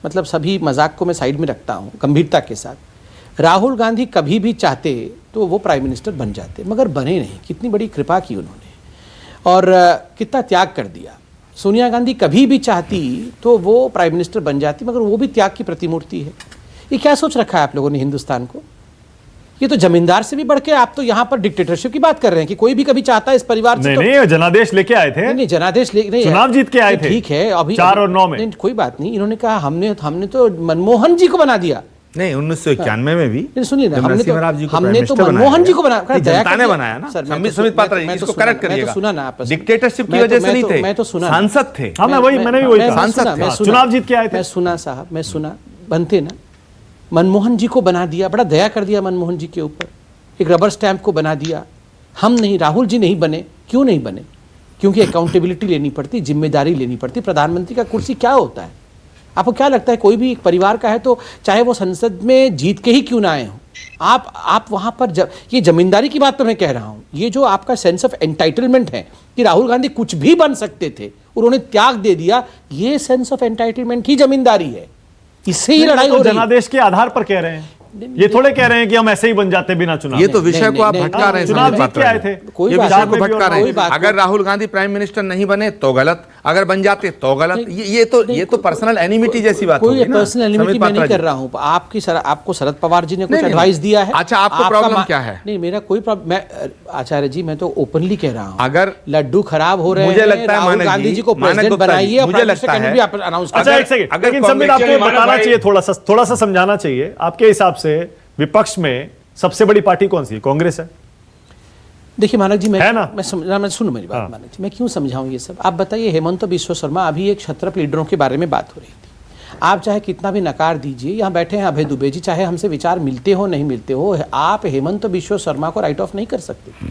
Speaker 6: मतलब सभी मजाक को मैं साइड में रखता हूँ गंभीरता के साथ। राहुल गांधी कभी भी चाहते तो वो प्राइम मिनिस्टर बन जाते, मगर बने नहीं। कितनी बड़ी कृपा की उन्होंने और कितना त्याग कर दिया। सोनिया गांधी कभी भी चाहती तो वो प्राइम मिनिस्टर बन जाती, मगर वो भी त्याग की प्रतिमूर्ति है। ये क्या सोच रखा है आप लोगों ने हिंदुस्तान को? ये तो जमींदार से भी बढ़ के आप तो यहाँ पर डिक्टेटरशिप की बात कर रहे हैं कि कोई भी कभी चाहता है इस परिवार से।
Speaker 1: नहीं, जनादेश लेके आए थे।
Speaker 6: नहीं, जनादेश नहीं,
Speaker 1: चुनाव जीत के आए थे।
Speaker 6: ठीक है, अभी
Speaker 1: 4 और 9 में
Speaker 6: नहीं, कोई बात नहीं। इन्होंने कहा हमने तो मनमोहन जी को बना दिया।
Speaker 5: नहीं, 1991 में भी
Speaker 6: सुनिए ना, हमने तो
Speaker 5: मनमोहन
Speaker 6: मनमोहन जी को बनाया,
Speaker 5: जनता ने बनाया ना। समित पात्रा जी, इसको करेक्ट करिएगा।
Speaker 6: सुना ना आपस में,
Speaker 5: डिक्टेटरशिप की वजह से नहीं थे,
Speaker 6: मैं तो सुना,
Speaker 5: सांसद थे।
Speaker 1: हाँ, मैंने भी वही कहा,
Speaker 5: सांसद थे,
Speaker 1: चुनाव जीत के आए थे।
Speaker 6: मैं सुना साहब, मैं सुना, बनते ना। मनमोहन जी को बना दिया, बड़ा दया कर दिया मनमोहन जी के ऊपर, एक रबर स्टैंप को बना दिया। हम नहीं, राहुल जी नहीं बने। क्यों नहीं बने? क्योंकि अकाउंटेबिलिटी लेनी पड़ती, जिम्मेदारी लेनी पड़ती। प्रधानमंत्री का कुर्सी क्या होता है? आपको क्या लगता है कोई भी एक परिवार का है तो चाहे वो संसद में जीत के ही क्यों ना आए हों, आप वहां पर ये जमींदारी की बात तो मैं कह रहा हूं। ये जो आपका सेंस ऑफ एंटाइटलमेंट है कि राहुल गांधी कुछ भी बन सकते थे, उन्होंने त्याग दे दिया, ये सेंस ऑफ एंटाइटलमेंट ही जमींदारी है। इससे ही लड़ाई हो रही है।
Speaker 1: जनादेश के आधार पर कह रहे हैं, ये थोड़े कह रहे हैं कि हम ऐसे ही बन जाते बिना चुनाव।
Speaker 5: ये तो विषय को आप भटका रहे हैं।
Speaker 1: चुनाव जीत के आए थे,
Speaker 5: ये विषय को भटका रहे हैं। अगर राहुल गांधी प्राइम मिनिस्टर नहीं बने तो गलत, अगर बन जाते तो गलत। ये तो पर्सनल एनिमिटी जैसी बात होगी ना।
Speaker 6: पर्सनल एनिमिटी मैं नहीं कर रहा हूं। आपको शरद पवार जी ने कुछ एडवाइस दिया है?
Speaker 5: अच्छा, आपको प्रॉब्लम क्या है?
Speaker 6: नहीं, मेरा कोई प्रॉब्लम, मैं आचार्य जी मैं तो ओपनली कह रहा हूं,
Speaker 5: अगर
Speaker 6: लड्डू खराब हो रहे हैं,
Speaker 5: मुझे लगता है
Speaker 6: राहुल गांधी जी को प्रेसिडेंट बनाइए, मुझे लगता है अनाउंस।
Speaker 1: अच्छा, एक सेकंड, लेकिन संबित आपको बताना चाहिए, थोड़ा सा समझाना चाहिए। आपके हिसाब से विपक्ष में सबसे बड़ी पार्टी कौन सी है? कांग्रेस है।
Speaker 6: देखिए मानक जी,
Speaker 1: है ना?
Speaker 6: मैं सुनो मेरी बात। मानक जी, मैं क्यों समझाऊं ये सब? आप बताइए, हेमंत बिश्व शर्मा, अभी एक क्षत्रप लीडरों के बारे में बात हो रही थी। आप चाहे कितना भी नकार दीजिए, यहाँ बैठे हैं अभय दुबे जी, चाहे हमसे विचार मिलते हो नहीं मिलते हो, आप हेमंत बिश्व शर्मा को राइट ऑफ नहीं कर सकते।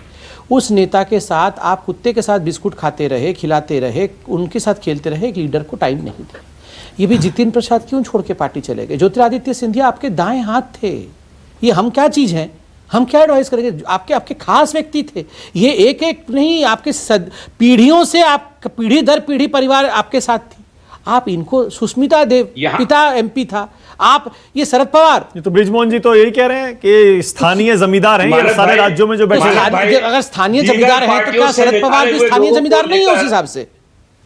Speaker 6: उस नेता के साथ आप कुत्ते के साथ बिस्कुट खाते रहे, खिलाते रहे, उनके साथ खेलते रहे, एक लीडर को टाइम नहीं दिया। ये भी जितिन प्रसाद क्यों छोड़ के पार्टी चले गए? ज्योतिरादित्य सिंधिया आपके दाएं हाथ थे। ये हम क्या चीज हैं? हम क्या एडवाइस करेंगे? आपके खास व्यक्ति थे ये, एक नहीं, आपके पीढ़ियों से, आप पीढ़ी दर पीढ़ी परिवार आपके साथ थी। आप इनको, सुष्मिता देव पिता एमपी था, आप ये शरद पवार,
Speaker 1: ये तो बृजमोहन जी तो यही कह रहे हैं कि स्थानीय जमींदार हैं ये सारे राज्यों में जो बैठे हैं।
Speaker 6: अगर स्थानीय जमींदार हैं तो क्या शरद पवार भी स्थानीय जमींदार नहीं है उस हिसाब से?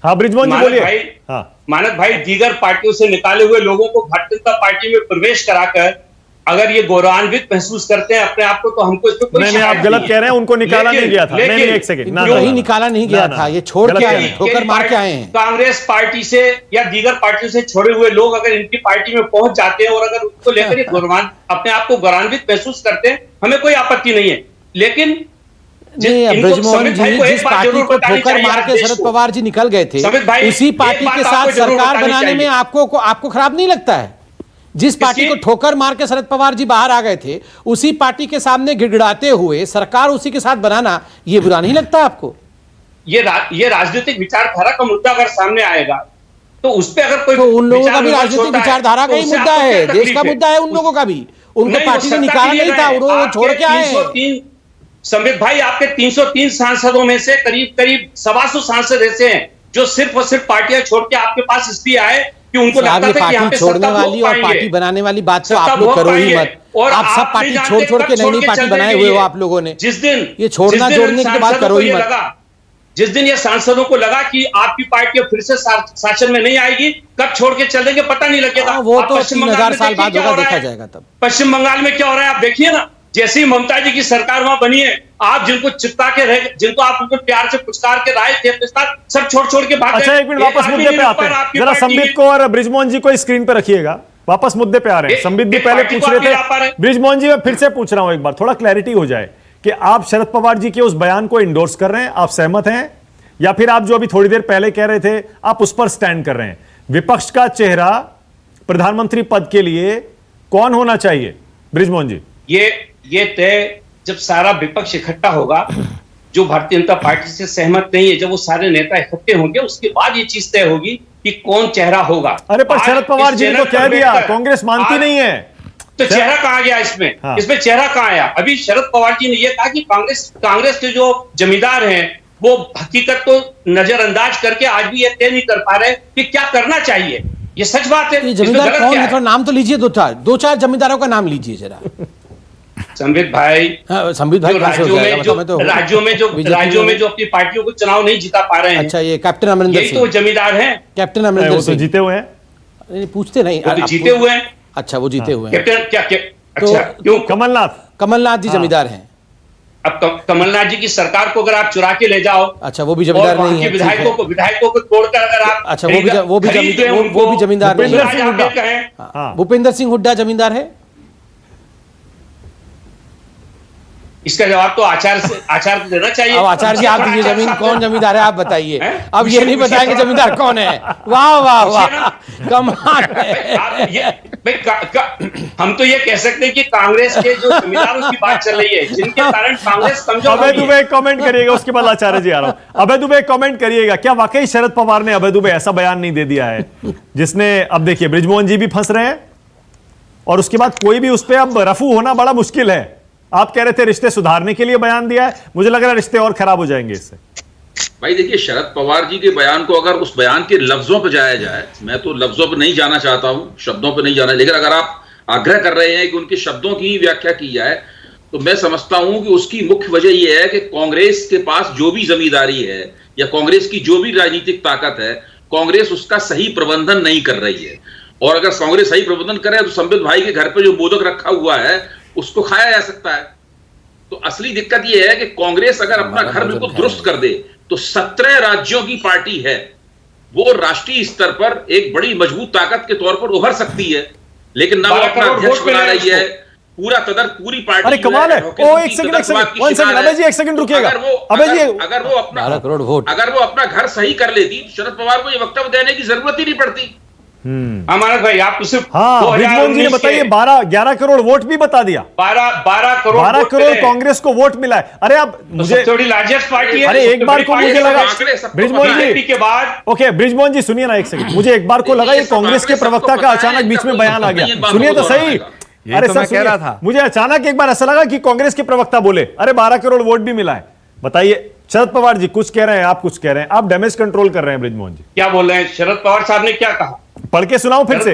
Speaker 1: हाँ, बृजमोहन जी बोलिए। हाँ,
Speaker 7: मानक भाई, दीगर पार्टियों से निकाले हुए लोगों को भारतीय जनता पार्टी में प्रवेश कराकर अगर ये गौरवान्वित महसूस करते हैं अपने आप को, तो हमको इसमें कोई
Speaker 1: नहीं, आप गलत कह रहे हैं। उनको निकाला नहीं गया था। नहीं, एक सेकंड,
Speaker 6: नहीं निकाला नहीं गया था, ये छोड़ के आए, ठोकर मार के आए हैं।
Speaker 7: कांग्रेस पार्टी से या दीगर पार्टियों से छोड़े हुए लोग अगर इनकी पार्टी में पहुंच जाते हैं और अगर उसको लेकर अपने आप को गौरवान्वित महसूस करते हैं, हमें कोई आपत्ति नहीं है। लेकिन
Speaker 6: बृजमोहन जी जिस पार्टी को ठोकर मार के शरद पवार जी निकल गए थे, उसी पार्टी के साथ सरकार बनाने में आपको खराब नहीं लगता है? जिस पार्टी को ठोकर मार के शरद पवार जी बाहर आ गए थे, उसी पार्टी के सामने गिड़गिड़ाते हुए सरकार उसी के साथ बनाना, ये बुरा नहीं लगता आपको?
Speaker 7: ये राजनीतिक विचारधारा का मुद्दा अगर सामने आएगा तो उस पर अगर कोई,
Speaker 6: तो उन लोगों का भी राजनीतिक विचारधारा का ही मुद्दा है, देश का मुद्दा है उन लोगों का भी। उनको पार्टी ने निकाला नहीं था, उन्होंने छोड़ के आए।
Speaker 7: संबित भाई, आपके 303 सांसदों में से करीब 125 सांसद ऐसे हैं जो सिर्फ और सिर्फ पार्टियां छोड़ के आपके पास इसलिए आए कि उनको लगता था कि यहाँ पे
Speaker 6: छोड़ने वाली और पार्टी बनाने वाली बात तो आप लोग करो ही मत। आप सब पार्टी छोड़ के नई पार्टी बनाए हुए हो आप लोगों ने।
Speaker 7: जिस दिन
Speaker 6: ये छोड़ना जोड़ने की बात करो ही मत।
Speaker 7: जिस दिन ये सांसदों को लगा कि आपकी पार्टी फिर से शासन में नहीं आएगी, कब छोड़ के चल देंगे पता नहीं लगेगा।
Speaker 6: वो तो 3000 साल बाद होगा, देखा जाएगा तब।
Speaker 7: पश्चिम बंगाल में क्या हो रहा है आप देखिए ना। जैसे ही ममता जी की सरकार वहां बनी है, आप जिनको चिपका के रहे, जिनको आप उनको प्यार से पुचकार के राय थे अपने साथ, सब छोड़ के भाग गए।
Speaker 1: अच्छा, एक मिनट, वापस मुद्दे पे आते हैं। जरा संबित को और बृजमोहन जी को स्क्रीन पे रखिएगा। वापस मुद्दे पे आ रहे हैं। संबित भी पहले पूछ रहे थे, बृजमोहन जी मैं फिर से पूछ रहा हूं एक बार, थोड़ा क्लैरिटी हो जाए कि आप शरद पवार जी के उस बयान को इंडोर्स कर रहे हैं, आप सहमत हैं, या फिर आप जो अभी थोड़ी देर पहले कह रहे थे आप उस पर स्टैंड कर रहे हैं? विपक्ष का चेहरा प्रधानमंत्री पद के लिए कौन होना चाहिए बृजमोहन जी?
Speaker 7: ये तय जब सारा विपक्ष इकट्ठा होगा, जो भारतीय जनता पार्टी से सहमत नहीं है, जब वो सारे नेता इकट्ठे होंगे, उसके बाद ये चीज तय होगी कि कौन चेहरा होगा।
Speaker 1: अरे पर शरद पवार जी ने तो कह दिया कांग्रेस मानती नहीं है,
Speaker 7: तो चेहरा कहां गया इसमें? हाँ। इसमें चेहरा कहां आया? अभी शरद पवार जी ने यह कहा कि कांग्रेस के जो जमींदार हैं, वो हकीकत को नजरअंदाज करके आज भी ये तय नहीं कर पा रहे कि क्या करना चाहिए। ये सच बात है।
Speaker 6: ये
Speaker 7: इसमें
Speaker 6: जमींदार
Speaker 7: गलत
Speaker 6: कौन
Speaker 7: क्या
Speaker 6: है? थोड़ा नाम तो लीजिए, दो चार जमींदारों का नाम लीजिए जरा।
Speaker 7: संबित भाई,
Speaker 6: हाँ, संबित भाई
Speaker 7: जो
Speaker 6: कैसे हो जाएगा? मतलब मैं तो
Speaker 7: राज्यों में जो अपनी पार्टियों को चुनाव नहीं जिता पा रहे हैं,
Speaker 6: अच्छा, ये कैप्टन अमरिंदर
Speaker 7: यही
Speaker 6: सिंह,
Speaker 7: तो जमींदार हैं।
Speaker 6: कैप्टन
Speaker 1: वो
Speaker 6: अमरिंदर
Speaker 1: तो
Speaker 6: सिंह
Speaker 1: जीते हुए हैं।
Speaker 6: नहीं, पूछते नहीं,
Speaker 7: वो तो
Speaker 6: आप
Speaker 7: जीते हुए हैं।
Speaker 6: अच्छा, वो जीते हुए हैं।
Speaker 7: कैप्टन क्या
Speaker 6: तो
Speaker 7: अच्छा क्यों?
Speaker 6: कमलनाथ जी जमींदार हैं।
Speaker 7: अब कमलनाथ जी की सरकार को अगर आप चुरा के ले जाओ,
Speaker 6: अच्छा, वो भी जमींदार नहीं है।
Speaker 7: विधायकों को तोड़कर अगर आप
Speaker 6: अच्छा, वो भी जमींदार नहीं है। भूपेंद्र सिंह हुड्डा जमींदार है।
Speaker 7: इसका जवाब तो आचार को देना चाहिए।
Speaker 6: अब आचार्य जी आप दीजिए, जमीन कौन जमींदार है आप बताइए। अब ये नहीं बताएंगे जमींदार कौन है। वाह वाह वाह, कमाल है।
Speaker 7: हम तो ये कह सकते हैं कि कांग्रेस के जो जमींदारों की बात चल रही है, जिनके कारण कांग्रेस कमजोर हो
Speaker 1: अभय
Speaker 7: गई है।
Speaker 1: दुबे कमेंट करिएगा, उसके बाद आचार्य जी आ रहा हूं। अभय दुबे कमेंट करिएगा, क्या वाकई शरद पवार ने अभय दुबे ऐसा बयान नहीं दे दिया है जिसने, अब देखिए बृजमोहन जी भी फंस रहे हैं और उसके बाद कोई भी उस पर अब रफू होना बड़ा मुश्किल है। आप कह रहे थे रिश्ते सुधारने के लिए बयान दिया है, मुझे लग रहा है रिश्ते और खराब हो जाएंगे इससे।
Speaker 8: भाई देखिए, शरद पवार जी के बयान को अगर उस बयान के लफ्जों पर जाया जाए, मैं तो लफ्जों पर नहीं जाना चाहता हूं, शब्दों पर नहीं जाना, लेकिन अगर आप आग्रह कर रहे हैं कि उनके शब्दों की व्याख्या की जाए, तो मैं समझता हूं कि उसकी मुख्य वजह यह है कि कांग्रेस के पास जो भी जमींदारी है या कांग्रेस की जो भी राजनीतिक ताकत है, कांग्रेस उसका सही प्रबंधन नहीं कर रही है। और अगर कांग्रेस सही प्रबंधन करे तो संबित भाई के घर पे जो मोदक रखा हुआ है उसको खाया जा सकता है। तो असली दिक्कत यह है कि कांग्रेस अगर अपना घर बिल्कुल दुरुस्त कर दे तो 17 राज्यों की पार्टी है, वो राष्ट्रीय स्तर पर एक बड़ी मजबूत ताकत के तौर पर उभर सकती है, लेकिन ना वो अपना अध्यक्ष बना रही है, पूरी पार्टी।
Speaker 1: अरे कमाल है। ओ एक सेकंड अभय जी, एक सेकंड रुकिएगा। अभय जी,
Speaker 8: अगर वो अपना घर सही कर लेती, शरद पवार को ये वक्तव्य देने की जरूरत ही नहीं पड़ती।
Speaker 7: अमानत भाई, आप उसे
Speaker 1: बृजमोहन जी ने बताइए 11 करोड़ वोट भी बता दिया।
Speaker 7: 12
Speaker 1: करोड़ कांग्रेस को वोट मिला है। अरे आप मुझे
Speaker 7: थोड़ी लार्जेस्ट पार्टी है।
Speaker 1: अरे एक बार को मुझे लगा
Speaker 8: बृजमोहन
Speaker 7: जी के बाद,
Speaker 1: ओके बृजमोहन जी सुनिए ना एक सेकंड, मुझे एक बार को लगा ये कांग्रेस के प्रवक्ता का अचानक बीच में बयान आ गया। सुनिए तो सही। अरे सर कह रहा था, मुझे अचानक एक बार ऐसा लगा कि कांग्रेस के प्रवक्ता बोले अरे 12 करोड़ वोट भी मिला है। बताइए शरद पवार जी कुछ कह रहे हैं, आप कुछ कह रहे हैं, आप डैमेज कंट्रोल कर रहे हैं। बृजमोहन जी
Speaker 7: क्या बोल रहे हैं? शरद पवार साहब ने क्या कहा?
Speaker 1: पढ़ के सुनाओ फिर से।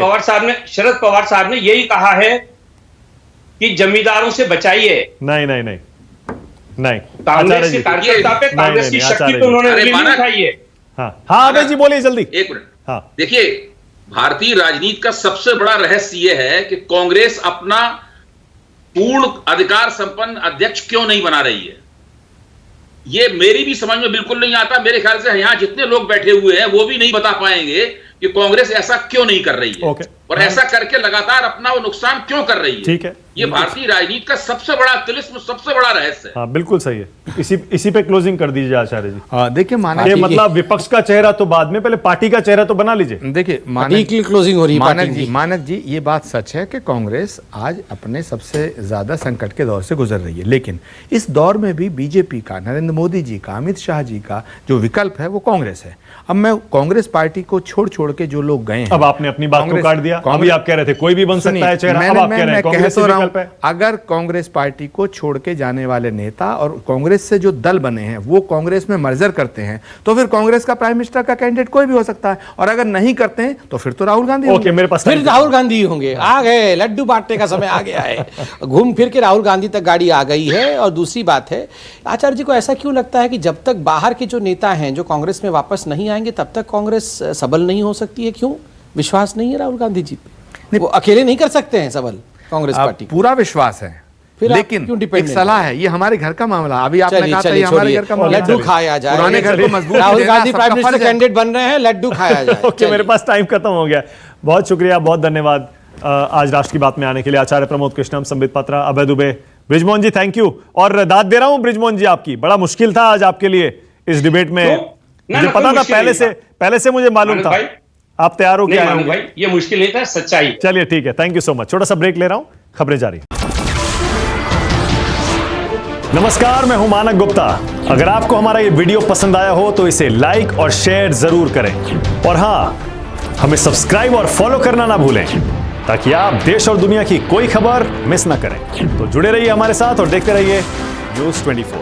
Speaker 7: शरद पवार साहब ने यही कहा है कि जमींदारों से बचाइए।
Speaker 1: नहीं
Speaker 7: कांग्रेस के कार्यकर्ता पे कांग्रेस की शक्ति तो उन्होंने उठाई है।
Speaker 1: हाँ अभय जी बोलिए जल्दी।
Speaker 8: एक मिनट। हाँ देखिए, भारतीय राजनीति का सबसे बड़ा रहस्य यह है कि कांग्रेस अपना पूर्ण अधिकार संपन्न अध्यक्ष क्यों नहीं बना रही है। ये मेरी भी समझ में बिल्कुल नहीं आता। मेरे ख्याल से यहां जितने लोग बैठे हुए हैं वो भी नहीं बता पाएंगे कि कांग्रेस ऐसा क्यों नहीं कर रही है और ऐसा करके लगातार अपना वो नुकसान क्यों कर रही है।
Speaker 1: ठीक है,
Speaker 8: ये भारतीय राजनीति का सबसे बड़ा तिलिस्म, सबसे बड़ा रहस्य है।
Speaker 1: हाँ बिल्कुल सही है। इसी पे क्लोजिंग कर दीजिए आचार्य जी।
Speaker 5: देखिए
Speaker 1: मतलब विपक्ष का चेहरा तो बाद में, पहले पार्टी का चेहरा तो बना लीजिए।
Speaker 5: देखिए
Speaker 6: क्लोजिंग हो रही है।
Speaker 5: मानक जी ये बात सच है कि कांग्रेस आज अपने सबसे ज्यादा संकट के दौर से गुजर रही है, लेकिन इस दौर में भी बीजेपी का, नरेंद्र मोदी जी का, अमित शाह जी का जो विकल्प है वो कांग्रेस है। अब मैं कांग्रेस पार्टी को छोड़ के जो लोग गए हैं,
Speaker 1: अब आपने अपनी बात को काट दिया। अभी आप कह रहे थे कोई भी बन सकता है चेहरा, अब आप कह रहे हैं कांग्रेस ही विकल्प है।
Speaker 5: अगर कांग्रेस पार्टी को छोड़ के जाने वाले नेता और कांग्रेस से जो दल बने हैं वो कांग्रेस में मर्जर करते हैं तो फिर कांग्रेस का प्राइम मिनिस्टर का कैंडिडेट कोई भी हो सकता है, और अगर नहीं करते हैं तो फिर तो राहुल गांधी
Speaker 1: होंगे। मेरे पास
Speaker 6: फिर राहुल गांधी होंगे। आ गए, लड्डू बांटने का समय आ गया है। घूम फिर के राहुल गांधी तक गाड़ी आ गई है। और दूसरी बात है, आचार्य जी को ऐसा क्यों लगता है कि जब तक बाहर के जो नेता हैं जो कांग्रेस में वापस नहीं आएंगे तब तक कांग्रेस सबल नहीं हो सकती है? क्यों विश्वास नहीं है राहुल गांधी जी पे? वो अकेले नहीं कर सकते हैं सबल कांग्रेस पार्टी?
Speaker 5: पूरा विश्वास है, लेकिन एक सलाह है, ये हमारे घर का मामला। अभी आपने कहा था ये हमारे घर का मामला,
Speaker 6: लड्डू खाया जाए।
Speaker 5: पुराने घर को मजबूत
Speaker 6: Rahul Gandhi prime minister candidate बन रहे हैं, लड्डू खाया जाए।
Speaker 1: ओके, मेरे पास टाइम खत्म हो गया। बहुत शुक्रिया, बहुत धन्यवाद आज राष्ट्र की बात में आने के लिए। आचार्य प्रमोद कृष्णम, संबित पात्रा, अभय दुबे, बृजमोहन जी थैंक यू। और दाद दे रहा हूं बृजमोहन जी, आपकी बड़ा मुश्किल था आज आपके लिए इस डिबेट में। मुझे पता था, पहले से मुझे मालूम था आप तैयार हो गया
Speaker 7: भाई। ये मुश्किल नहीं था, सच्चाई।
Speaker 1: चलिए ठीक है, थैंक यू सो मच। छोटा सा ब्रेक ले रहा हूं, खबरें जारी। नमस्कार, मैं हूं मानक गुप्ता। अगर आपको हमारा ये वीडियो पसंद आया हो तो इसे लाइक और शेयर जरूर करें, और हां, हमें सब्सक्राइब और फॉलो करना ना भूलें ताकि आप देश और दुनिया की कोई खबर मिस ना करें। तो जुड़े रहिए हमारे साथ और देखते रहिए News 24।